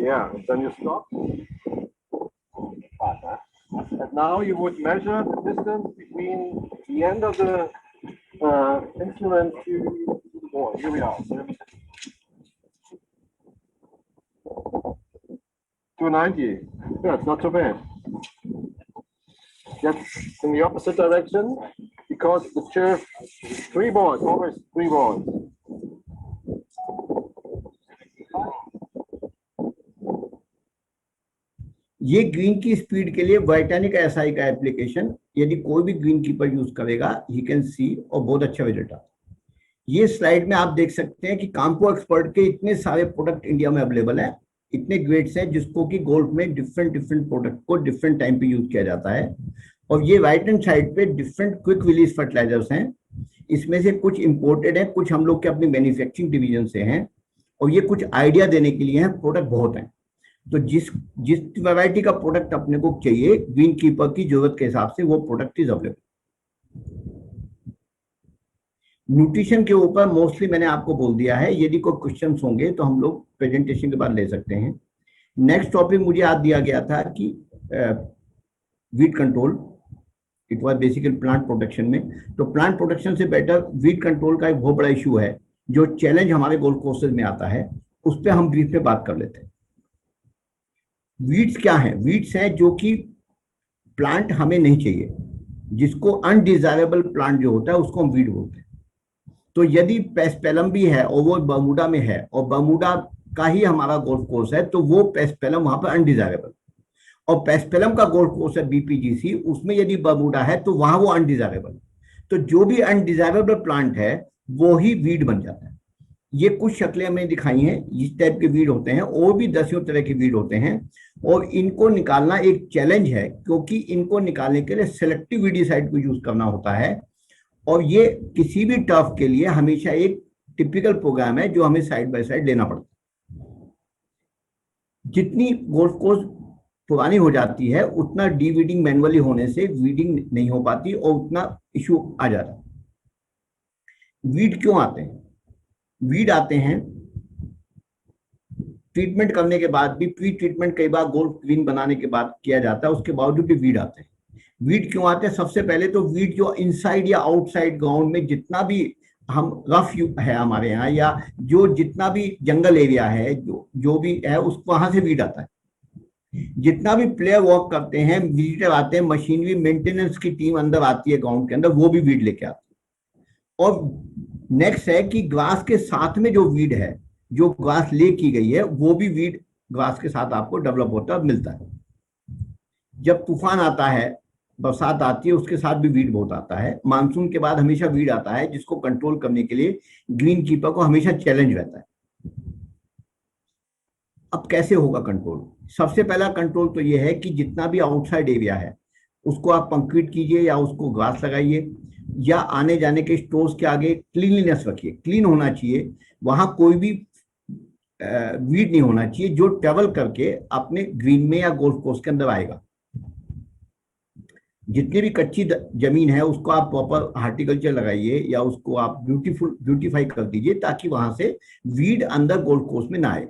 Yeah, then you stop. And now you would measure the distance between the end of the instrument to the ball. Here we are. 290. Yeah, it's not so bad. That's in the opposite direction because the turf, 3 balls, always 3 balls. ये green की speed के लिए वाइटानिका SI का application यदि कोई भी green keeper use करेगा he can see और बहुत अच्छा रिजल्ट आता है। ये स्लाइड में आप देख सकते हैं कि काम्पो एक्सपर्ट के इतने सारे प्रोडक्ट इंडिया में अवेलेबल है, इतने ग्रेड्स हैं जिसको कि गोल्फ में डिफरेंट प्रोडक्ट को डिफरेंट टाइम पे यूज किया जाता है। और ये राइट हैंड साइड पे डिफरेंट क्विक रिलीज फर्टिलाइजर्स हैं। इसमें से कुछ इंपोर्टेड है, कुछ हम लोग के अपनी मैन्युफैक्चरिंग डिवीजन से हैं और ये कुछ आइडिया देने के लिए हैं। प्रोडक्ट बहुत हैं, तो जिस वैरायटी का प्रोडक्ट अपने को चाहिए ग्रीन कीपर की जरूरत के हिसाब से वो प्रोडक्ट इज अवेलेबल। न्यूट्रिशन के ऊपर मोस्टली मैंने आपको बोल दिया है, यदि कोई क्वेश्चंस होंगे तो हम लोग प्रेजेंटेशन के बाद ले सकते हैं। नेक्स्ट टॉपिक मुझे याद दिया गया था कि weed control, it was basically plant protection में। तो प्लांट प्रोटेक्शन से बेटर वीड कंट्रोल का एक बहुत बड़ा इशू है जो चैलेंज हमारे गोल्फ कोर्सेज में आता है, उस पर हम ब्रीफ में बात कर लेते हैं। वीड्स क्या है? वीड्स है जो कि प्लांट हमें नहीं चाहिए, जिसको अनडिजायरेबल प्लांट जो होता है उसको हम वीड बोलते हैं। तो यदि पेस्पेलम भी है और वो बर्मुडा में है और बर्मुडा का ही हमारा गोल्फ कोर्स है, तो वो पेस्पेलम वहां पर अनडिजायरेबल, और पेस्पेलम का गोल्फ कोर्स है बीपीजीसी, उसमें यदि बर्मुडा है तो वहां वो अनडिजायरेबल। तो जो भी अनडिजायरेबल प्लांट है वो ही वीड बन जाता है। ये कुछ शक्लें हमने दिखाई हैं, इस टाइप के वीड होते हैं, और भी दसियों तरह के वीड होते हैं, और इनको निकालना एक चैलेंज है, क्योंकि इनको निकालने के लिए सेलेक्टिव वीडिसाइड को यूज करना होता है, और ये किसी भी टर्फ के लिए हमेशा एक टिपिकल प्रोग्राम है जो हमें साइड बाय साइड लेना पड़ता है। जितनी गोल्फ कोर्स पुरानी हो जाती है उतना डीवीडिंग मैनुअली होने से वीडिंग नहीं हो पाती और उतना इशू आ जाता है। वीड क्यों आते हैं? वीड आते हैं ट्रीटमेंट करने के बाद भी, प्री ट्रीटमेंट कई बार गोल्फ ग्रीन बनाने के बाद किया जाता है, उसके बावजूद भी वीड आते हैं। वीड क्यों आते हैं? सबसे पहले तो वीड जो इनसाइड या आउटसाइड ग्राउंड में जितना भी हम रफ है हमारे यहाँ, या जो जितना भी जंगल एरिया है, जो भी है, उस वहां से वीड आता है। जितना भी प्लेयर वर्क करते हैं, विजिटर आते हैं, मशीनरी मेंटेनेंस की टीम अंदर आती है ग्राउंड के अंदर, वो भी वीड लेके आती है। और नेक्स्ट है कि ग्रास के साथ में जो वीड है, जो ग्रास ले की गई है, वो भी वीड ग्रास के साथ आपको डेवलप होता मिलता है। जब तूफान आता है, बरसात आती है, उसके साथ भी वीड बहुत आता है। मानसून के बाद हमेशा वीड आता है, जिसको कंट्रोल करने के लिए ग्रीन कीपर को हमेशा चैलेंज रहता है। अब कैसे होगा कंट्रोल? सबसे पहला कंट्रोल तो ये है कि जितना भी आउटसाइड एरिया है उसको आप कंक्रीट कीजिए या उसको घास लगाइए, या आने जाने के स्टोर्स के आगे क्लीनलीनेस रखिए, क्लीन होना चाहिए, वहां कोई भी वीड नहीं होना चाहिए जो ट्रेवल करके अपने ग्रीन में या गोल्फ कोर्स के अंदर आएगा। जितनी भी कच्ची जमीन है उसको आप प्रॉपर हार्टिकल्चर लगाइए या उसको आप ब्यूटीफाई कर दीजिए, ताकि वहां से वीड अंदर गोल्फ कोर्स में ना आए।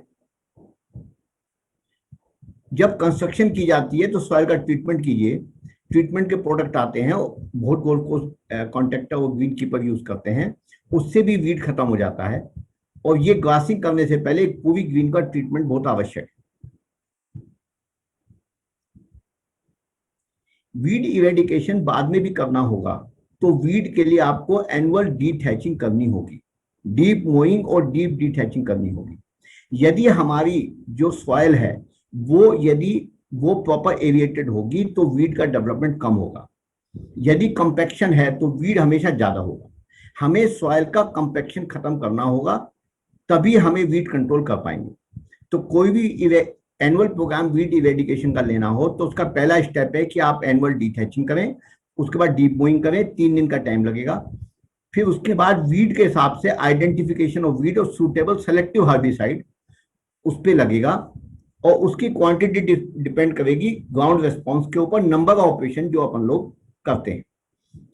जब कंस्ट्रक्शन की जाती है तो सॉइल का ट्रीटमेंट कीजिए। ट्रीटमेंट के प्रोडक्ट आते हैं, बहुत गोल्फ कोर्स कॉन्ट्रैक्टर और वीड कीपर यूज करते हैं, उससे भी वीड खत्म हो जाता है। और ये ग्रासिंग करने से पहले पूरी ग्रीन का ट्रीटमेंट बहुत आवश्यक है। वीड इरेडिकेशन बाद में भी करना होगा, तो वीड के लिए आपको एनुअल डीथैचिंग करनी होगी, डीप मोइंग और डीप डीथैचिंग करनी होगी। यदि हमारी जो सॉइल है यदि वो प्रॉपर एरिएटेड होगी तो वीड का डेवलपमेंट कम होगा। यदि कंपैक्शन है तो वीड हमेशा ज्यादा होगा। हमें सॉइल का कंपैक्शन खत्म करना होगा, तभी हमें वीड कंट्रोल कर पाएंगे। तो कोई भी एनुअल प्रोग्राम वीड इरेडिकेशन का लेना हो तो उसका पहला स्टेप है कि आप एनुअल डीथैचिंग करें, उसके बाद डीप मोइंग करें, 3 दिन का टाइम लगेगा। फिर उसके बाद वीड के हिसाब से आइडेंटिफिकेशन ऑफ वीड और सूटेबल सेलेक्टिव हर्बिसाइड उस पर लगेगा, और उसकी क्वांटिटी डिपेंड करेगी ग्राउंड रेस्पॉन्स के ऊपर, नंबर ऑफ ऑपरेशन जो अपन लोग करते हैं।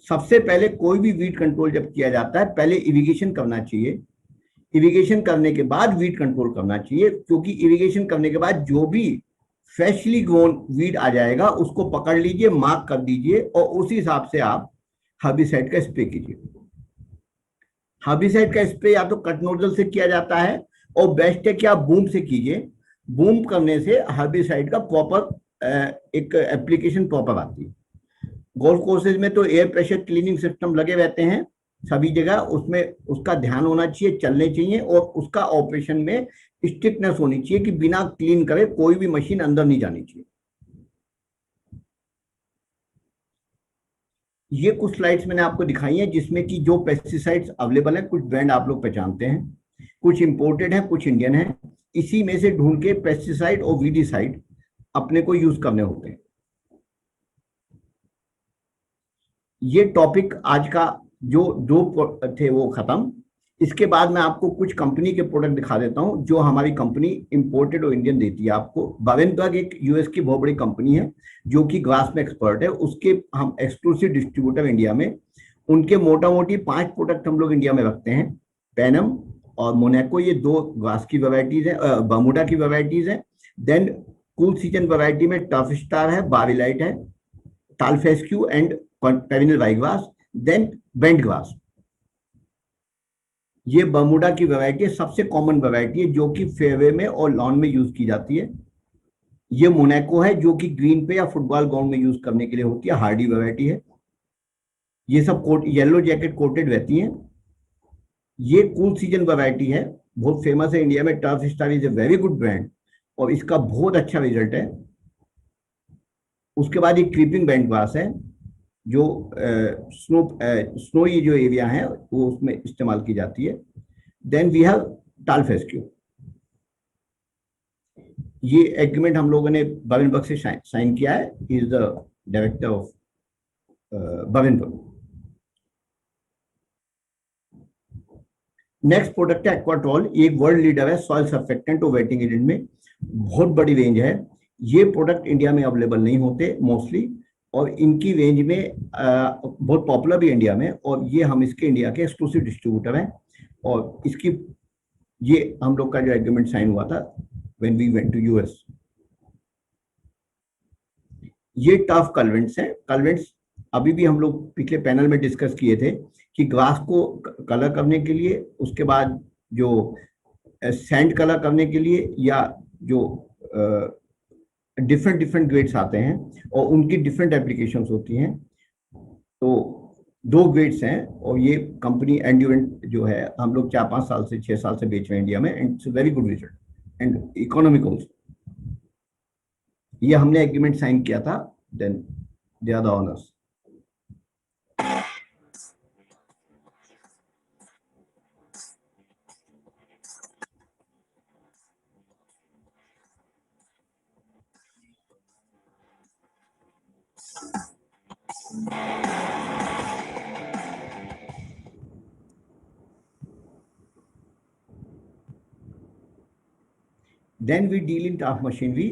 सबसे पहले कोई भी वीड कंट्रोल जब किया जाता है, पहले इरिगेशन करना चाहिए। इरिगेशन करने के बाद वीड कंट्रोल करना चाहिए, क्योंकि इरिगेशन करने के बाद जो भी फ्रेशली ग्रोन वीड आ जाएगा उसको पकड़ लीजिए, मार्क कर दीजिए, और उसी हिसाब से आप हर्बिसाइड का स्प्रे कीजिए। हर्बिसाइड का स्प्रे या तो कट नोजल से किया जाता है, और बेस्ट है कि आप बूम से कीजिए। बूम करने से हर्बिसाइड का प्रॉपर एक एप्लीकेशन प्रॉपर आती है। गोल्फ कोर्सेज में तो एयर प्रेशर क्लीनिंग सिस्टम लगे रहते हैं सभी जगह, उसमें उसका ध्यान होना चाहिए, चलने चाहिए, और उसका ऑपरेशन में स्ट्रिक्टनेस होनी चाहिए कि बिना क्लीन करे कोई भी मशीन अंदर नहीं जानी चाहिए। ये कुछ स्लाइड्स मैंने आपको दिखाई हैं जिसमें कि जो पेस्टिसाइड्स अवेलेबल हैं, कुछ ब्रांड आप लोग पहचानते हैं, कुछ इंपोर्टेड है, कुछ इंडियन है। इसी में से ढूंढ के पेस्टिसाइड और वीडिसाइड अपने को यूज करने होते हैं। ये टॉपिक आज का जो थे वो खत्म। इसके बाद मैं आपको कुछ कंपनी के प्रोडक्ट दिखा देता हूं जो हमारी कंपनी इंपोर्टेड और इंडियन देती है आपको। बावेनबर्ग एक यूएस की बहुत बड़ी कंपनी है जो कि ग्रास में एक्सपर्ट है, उसके हम एक्सक्लूसिव डिस्ट्रीब्यूटर इंडिया में, उनके मोटा मोटी 5 प्रोडक्ट हम लोग इंडिया में रखते हैं। पैनम और मोनाको, ये 2 ग्लास की वेराइटीज है, बर्मुडा की वेराइटीज है। देन कूल सीजन वेराइटी में टफ स्टार है, बारिलाइट है, tall fescue and perennial rye grass, then bent grass. ये बर्मुडा की वेराइटी सबसे कॉमन वेराइटी है जो कि फेयरवे में और लॉन में यूज की जाती है। ये मोनाको है जो कि ग्रीन पे या फुटबॉल ग्राउंड में यूज करने के लिए होती है, हार्डी वेराइटी है। ये सब कोट येलो जैकेट कोटेड रहती हैं। ये कूल सीजन वेराइटी है, बहुत फेमस है इंडिया में। Turf star is a very good brand और इसका बहुत अच्छा रिजल्ट है। उसके बाद ये क्रीपिंग बैंड ग्लास है जो स्नो ये जो एरिया है वो उसमें इस्तेमाल की जाती है। Then we have tall fescue. ये एग्रीमेंट हम लोगों ने बविनबर्ग से साइन किया है। He is the director of बविनबर्ग। नेक्स्ट प्रोडक्ट है एक्वाट्रॉल। ये एक वर्ल्ड लीडर है सॉइल सर्फेक्टेंट और वेटिंग एजेंट में, बहुत बड़ी रेंज है। ये प्रोडक्ट इंडिया में अवेलेबल नहीं होते मोस्टली, और इनकी रेंज में बहुत पॉपुलर भी इंडिया में, और ये हम इसके इंडिया के एक्सक्लूसिव डिस्ट्रीब्यूटर हैं। और इसकी ये हम लोग का जो एग्रीमेंट साइन हुआ था when we went to US. ये टफ कलवेंट्स हैं। कलवेंट्स अभी भी हम लोग पिछले पैनल में डिस्कस किए थे कि ग्लास को कलर करने के लिए, उसके बाद जो सैंड कलर करने के लिए, या जो डिफरेंट ग्रेड्स आते हैं और उनकी डिफरेंट एप्लीकेशंस होती हैं। तो 2 ग्रेड्स हैं और ये कंपनी एंड्यूरेंट जो है हम लोग 4-5 साल से 6 साल से बेच रहे हैं इंडिया में, and it's very good result and economic also. ये हमने एग्रीमेंट साइन किया था। Then they are the owners. Then we deal in turf machinery.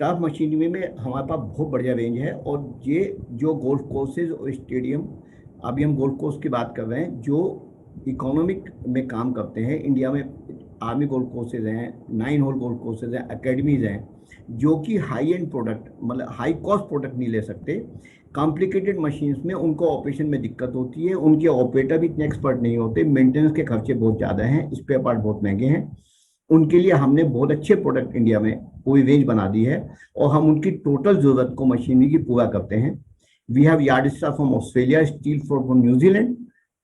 Turf machinery में हमारे पास बहुत बढ़िया रेंज है, और ये जो गोल्फ कोर्सेज और स्टेडियम, अभी हम गोल्फ कोर्स की बात कर रहे हैं, जो इकोनॉमिक में काम करते हैं इंडिया में। आर्मी गोल्फ कोर्सेज हैं, 9 होल गोल्फ कोर्सेज हैं, अकेडमीज हैं, जो कि हाई एंड प्रोडक्ट, मतलब हाई कॉस्ट प्रोडक्ट नहीं ले सकते। कॉम्प्लिकेटेड मशीन्स में उनको ऑपरेशन में दिक्कत होती है, उनके ऑपरेटर भी इतने एक्सपर्ट नहीं होते, मेंटेनेंस के खर्चे बहुत ज़्यादा हैं, स्पेयर पार्ट बहुत महंगे हैं। उनके लिए हमने बहुत अच्छे प्रोडक्ट इंडिया में पूरी रेंज बना दी है, और हम उनकी टोटल जरूरत को मशीनरी की पूरा करते हैं। We have Yard Star from Australia, Steel from New Zealand,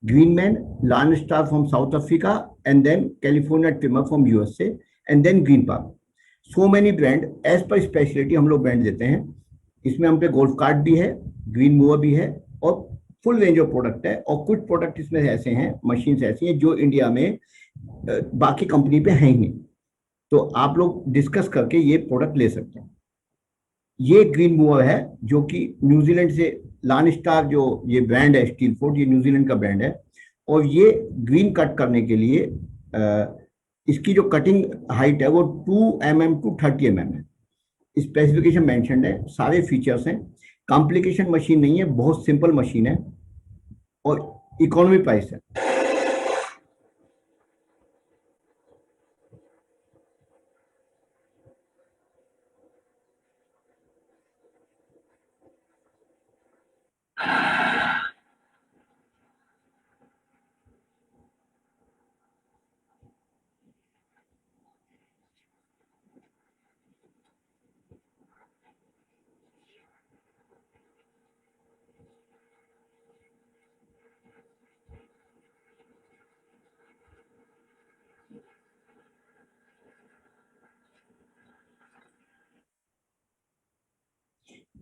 Greenman, Lawn Star from South Africa, and then California Trimmer from USA, and then Green Park. So many brand, as per speciality हम लोग brand देते हैं। इसमें हम पे golf cart भी है, green mover भी है, और फुल रेंज ऑफ प्रोडक्ट है। और कुछ प्रोडक्ट इसमें ऐसे हैं, मशीन्स ऐसी हैं जो इंडिया में बाकी कंपनी पे है ही नहीं, तो आप लोग डिस्कस करके ये प्रोडक्ट ले सकते हैं। ये ग्रीन मूवर है जो कि न्यूजीलैंड से, लार्न स्टार जो ये ब्रांड है स्टील फोर्ड, ये न्यूजीलैंड का ब्रांड है, और ये ग्रीन कट करने के लिए इसकी जो कटिंग हाइट है वो 2 mm to 30 mm है। स्पेसिफिकेशन मेंशन्ड है, सारे फीचर्स हैं। कॉम्प्लिकेशन मशीन नहीं है, बहुत सिंपल मशीन है और इकोनॉमी प्राइस है।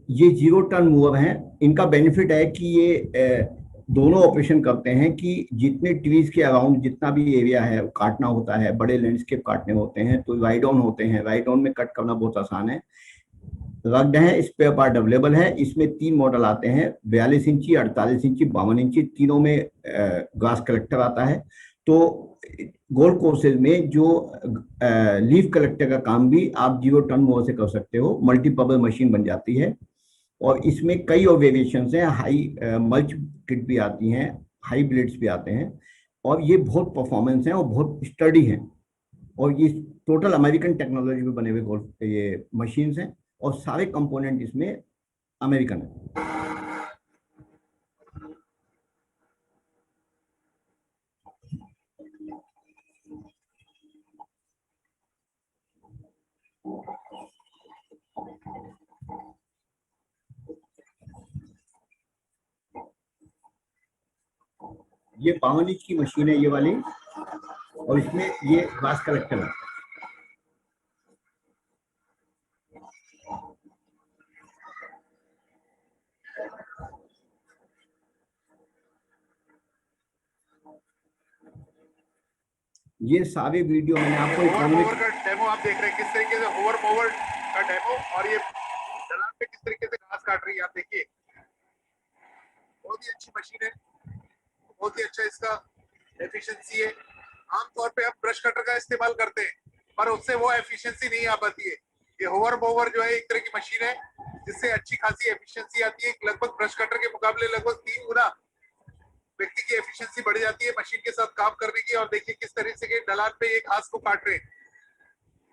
ये 0 टर्न मूवर हैं। इनका बेनिफिट है कि ये दोनों ऑपरेशन करते हैं कि जितने ट्रीज के अराउंड जितना भी एरिया है वो काटना होता है, बड़े लैंडस्केप काटने होते हैं तो राइड ऑन होते हैं। राइड ऑन में कट करना बहुत आसान है। रग्ड है, स्पेयर पार्ट अवेलेबल है। इसमें 3 मॉडल आते हैं, 42 इंची, 48 इंची, 52 इंची, तीनों में ग्लास कलेक्टर आता है। तो गोल्फ कोर्सेज में जो लीफ कलेक्टर का काम भी आप 0 टर्न मूवर से कर सकते हो, मल्टीपर्पज मशीन बन जाती है। और इसमें कई और वेरिएशंस हैं, हाई मल्च किट भी आती हैं, हाई ब्लेड्स भी आते हैं, और ये बहुत परफॉर्मेंस है और बहुत स्टडी है। और ये टोटल अमेरिकन टेक्नोलॉजी पे बने हुए गोल्फ ये मशीन्स हैं, और सारे कंपोनेंट इसमें अमेरिकन है। ये 52 इंच की मशीन है ये वाली, और इसमें ये ग्लास कलेक्टर है। ये सारे वीडियो मैंने आपको होवर इकोनॉमिक मोवर का डेमो आप देख रहे हैं, किस तरीके से होवर मोवर का डेमो, और ये ढलान पे किस तरीके से घास काट रही है, आप देखिए। बहुत ही अच्छी मशीन है, बहुत ही अच्छा इसका एफिशिएंसी है। आमतौर पे हम ब्रश कटर का इस्तेमाल करते हैं, पर उससे वो एफिशिएंसी नहीं आ पाती है। ये होवर मोवर जो है एक तरह की मशीन है जिससे अच्छी खासी एफिशिएंसी आती है, लगभग ब्रश कटर के मुकाबले लगभग 3 गुना व्यक्ति की एफिशिएंसी बढ़ जाती है मशीन के साथ काम करने की। और देखिए किस तरीके के ढलान पे ये घास को काट रहे हैं।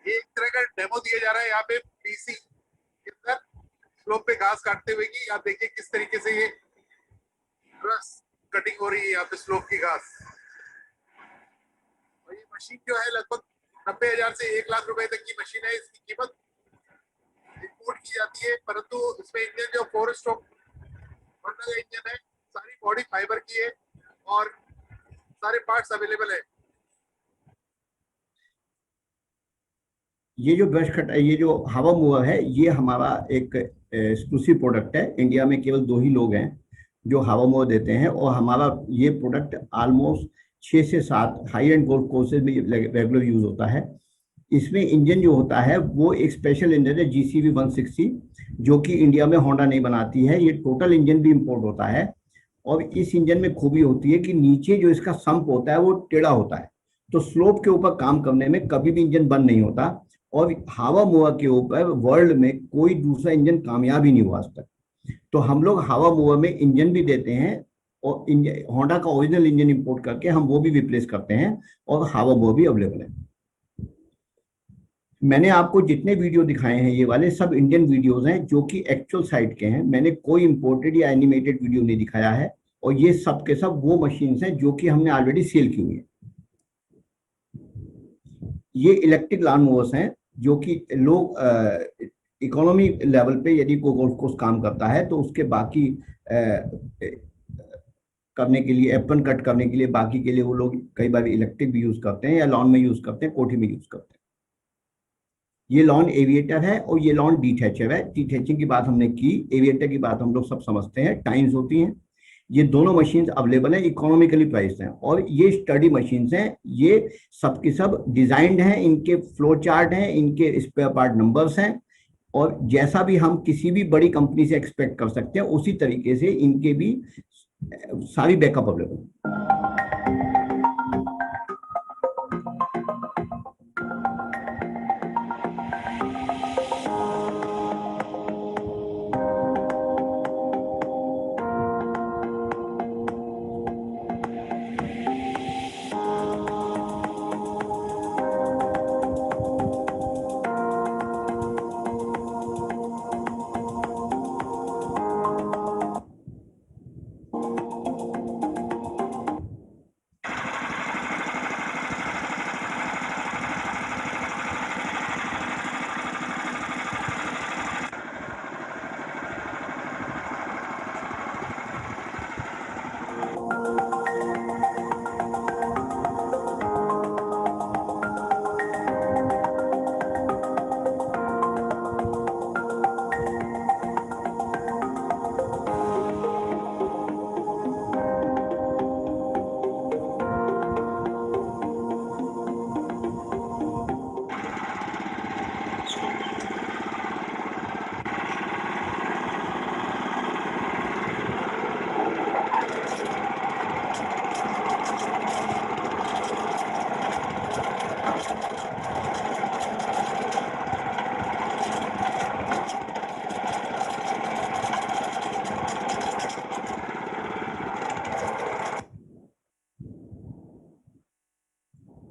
ये एक तरह का डेमो दिया जा रहा है यहाँ पे पीसी के अंदर स्लोप पे घास काटते हुए की। आप देखिए किस तरीके से ये क्रॉस कटिंग हो रही है यहाँ पे स्लोप की घास। और ये मशीन जो है लगभग 90,000 से 1 लाख रुपए तक की मशीन है। इसकी कीमत इंपोर्ट की जाती है, परंतु इसमें इंजन जो 4 स्ट्रोक होंडा का इंजन है, सारी बॉडी फाइबर की है और सारे पार्ट्स अवेलेबल है। ये जो ब्रश कटर, ये जो हवा मूवर है, ये हमारा एक एक्सक्लूसिव प्रोडक्ट है। इंडिया में केवल 2 ही लोग हैं जो हवा मूवर देते हैं, और हमारा ये प्रोडक्ट ऑलमोस्ट 6 से 7 हाई एंड गोल्फ कोर्सेज में रेगुलर यूज होता है। इसमें इंजन जो होता है वो एक स्पेशल इंजन है GCV 160, जो कि इंडिया में होंडा नहीं बनाती है। ये टोटल इंजन भी इंपोर्ट होता है, और इस इंजन में खूबी होती है कि नीचे जो इसका संप होता है वो टेढ़ा होता है, तो स्लोप के ऊपर काम करने में कभी भी इंजन बंद नहीं होता। और हवा मूवर के ऊपर वर्ल्ड में कोई दूसरा इंजन कामयाब ही नहीं हुआ आज तक। तो हम लोग हवा मूवर में इंजन भी देते हैं, और होंडा का ओरिजिनल इंजन इंपोर्ट करके हम वो भी रिप्लेस करते हैं, और हवा मूवर भी अवेलेबल है। मैंने आपको जितने वीडियो दिखाए हैं ये वाले सब इंडियन वीडियोस हैं, जो कि एक्चुअल साइट के हैं। मैंने कोई इंपोर्टेड या एनिमेटेड वीडियो नहीं दिखाया है, और ये सब के सब वो मशीन्स हैं जो कि हमने ऑलरेडी सेल की हुई है। ये इलेक्ट्रिक लॉन मूवर्स हैं, जो कि लोग इकोनॉमी लेवल पे यदि कोई गोल्फ कोर्स काम करता है तो उसके बाकी करने के लिए, एप्पन कट करने के लिए, बाकी के लिए वो लोग कई बार इलेक्ट्रिक भी यूज करते हैं, या लॉन में यूज करते हैं, कोठी में यूज करते हैं। ये लॉन एविएटर है, और ये लॉन डीथैचर है। डीथैचिंग की बात हमने की, एविएटर की बात हम लोग सब समझते हैं, टाइम्स होती हैं। ये दोनों मशीन्स अवेलेबल हैं, इकोनॉमिकली प्राइस्ड हैं, और ये स्टडी मशीन्स हैं। ये सब की सब डिजाइंड हैं, इनके फ्लो चार्ट हैं, इनके स्पेयर पार्ट नंबर्स हैं, और जैसा भी हम किसी भी बड़ी कंपनी से एक्सपेक्ट कर सकते हैं उसी तरीके से इनके भी सारी बैकअप अवेलेबल है।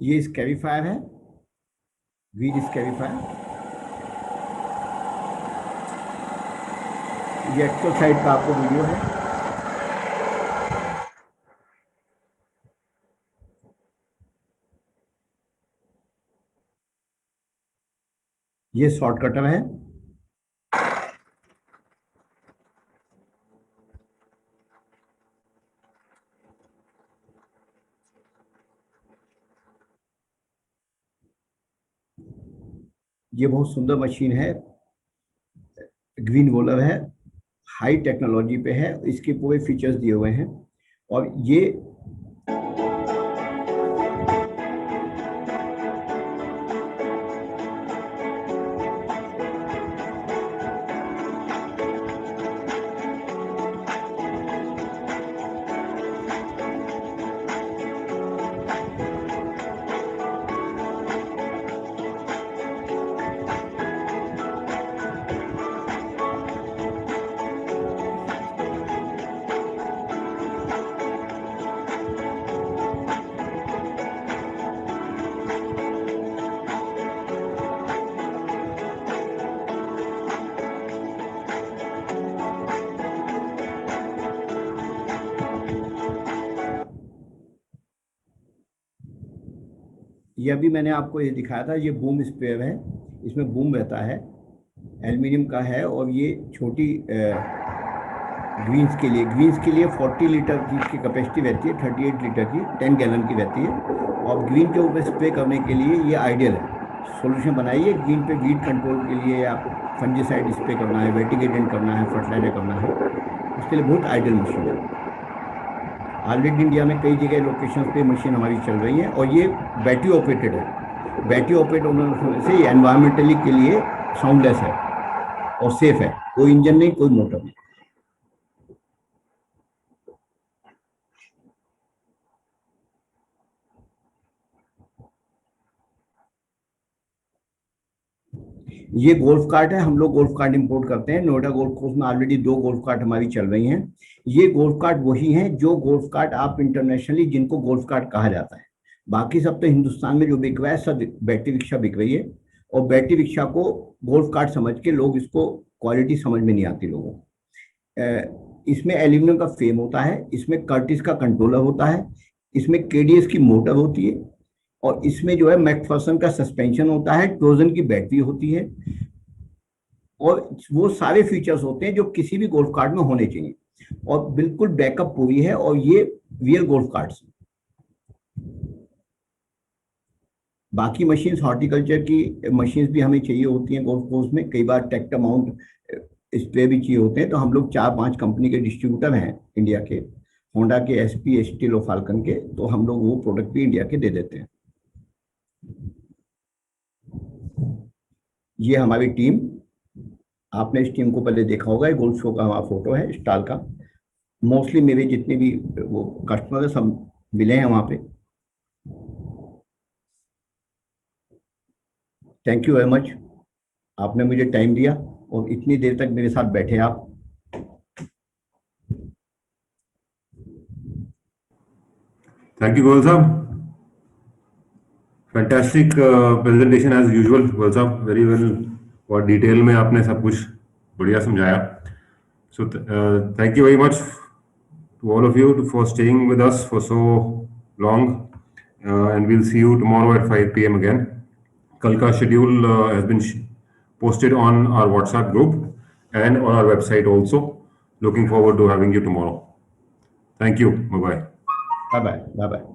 ये स्कैबिफायर है, वीड स्कैबिफायर। ये एक्चुअल साइड का आपको वीडियो है। ये शॉर्ट कटर है। ये बहुत सुंदर मशीन है, ग्रीन रोलर है, हाई टेक्नोलॉजी पे है, इसके पूरे फीचर्स दिए हुए हैं। और ये ये अभी मैंने आपको ये दिखाया था, ये बूम स्प्रेयर है, इसमें बूम रहता है, एल्युमिनियम का है। और ये छोटी ग्रीन्स के लिए 40 लीटर की इसकी कैपेसिटी रहती है, 38 लीटर की 10 गैलन की रहती है। और ग्रीन के ऊपर स्प्रे करने के लिए ये आइडियल है। सॉल्यूशन बनाइए ग्रीन पे, वीड कंट्रोल के लिए, आप फंजीसाइड स्प्रे करना है, वेटिगेटेंट करना है, फर्टिलाइजर करना है, उसके लिए बहुत आइडियल मशीन है। ऑलरेडी इंडिया में कई जगह लोकेशन पे मशीन हमारी चल रही है। और ये बैटरी ऑपरेटेड है। बैटरी ऑपरेट होने से ये एनवायरमेंटली के लिए साउंडलेस है और सेफ है, कोई इंजन नहीं, कोई मोटर नहीं। ये गोल्फ कार्ट है, हम लोग गोल्फ कार्ट इंपोर्ट करते हैं। नोएडा गोल्फ कोर्स में ऑलरेडी 2 गोल्फ कार्ट हमारी चल रही हैं। ये गोल्फ कार्ट वही हैं जो गोल्फ कार्ट आप इंटरनेशनली जिनको गोल्फ कार्ट कहा जाता है। बाकी सब तो हिंदुस्तान में जो बिक रहा है सब बैटरी रिक्शा बिक रही है। और बैटरी रिक्शा को गोल्फ कार्ट समझ के लोग इसको क्वालिटी समझ में नहीं आती लोगों को। इसमें एल्यूमिनियम का फ्रेम होता है, इसमें कर्टिस का कंट्रोलर होता है, इसमें केडीएस की मोटर होती है, और इसमें जो है मैकफर्सन का सस्पेंशन होता है, ट्रोजन की बैटरी होती है। और वो सारे फीचर्स होते हैं जो किसी भी गोल्फ कार्ट में होने चाहिए। और बिल्कुल बैकअप पूरी है। और ये रियल गोल्फ कार्ट्स। बाकी मशीन्स, हॉर्टिकल्चर की मशीन्स भी हमें चाहिए होती हैं गोल्फ कोर्स में। कई बार ट्रैक्टर माउंट स्प्रे भी चाहिए होते हैं, तो हम लोग 4-5 कंपनी के डिस्ट्रीब्यूटर हैं इंडिया के, होंडा के, एसपी, स्टील और फाल्कन के, तो हम लोग वो प्रोडक्ट भी इंडिया के दे देते हैं। ये हमारी टीम, आपने इस टीम को पहले देखा होगा, गोल्फ शो का हमारा फोटो है स्टॉल का। मोस्टली मेरे जितने भी वो कस्टमर है सब मिले हैं वहां पे। थैंक यू वेरी मच, आपने मुझे टाइम दिया और इतनी देर तक मेरे साथ बैठे आप। Thank you, Goel साहब. Fantastic presentation as usual, Goel साहब. Very well और डिटेल में आपने सब कुछ बढ़िया समझाया. So thank you very much to all of you for staying with us for so long, and we'll see you tomorrow at 5 p.m. again. कल का schedule has been posted on our WhatsApp group and on our website also. Looking forward to having you tomorrow. Thank you. Bye bye. Bye bye. Bye bye.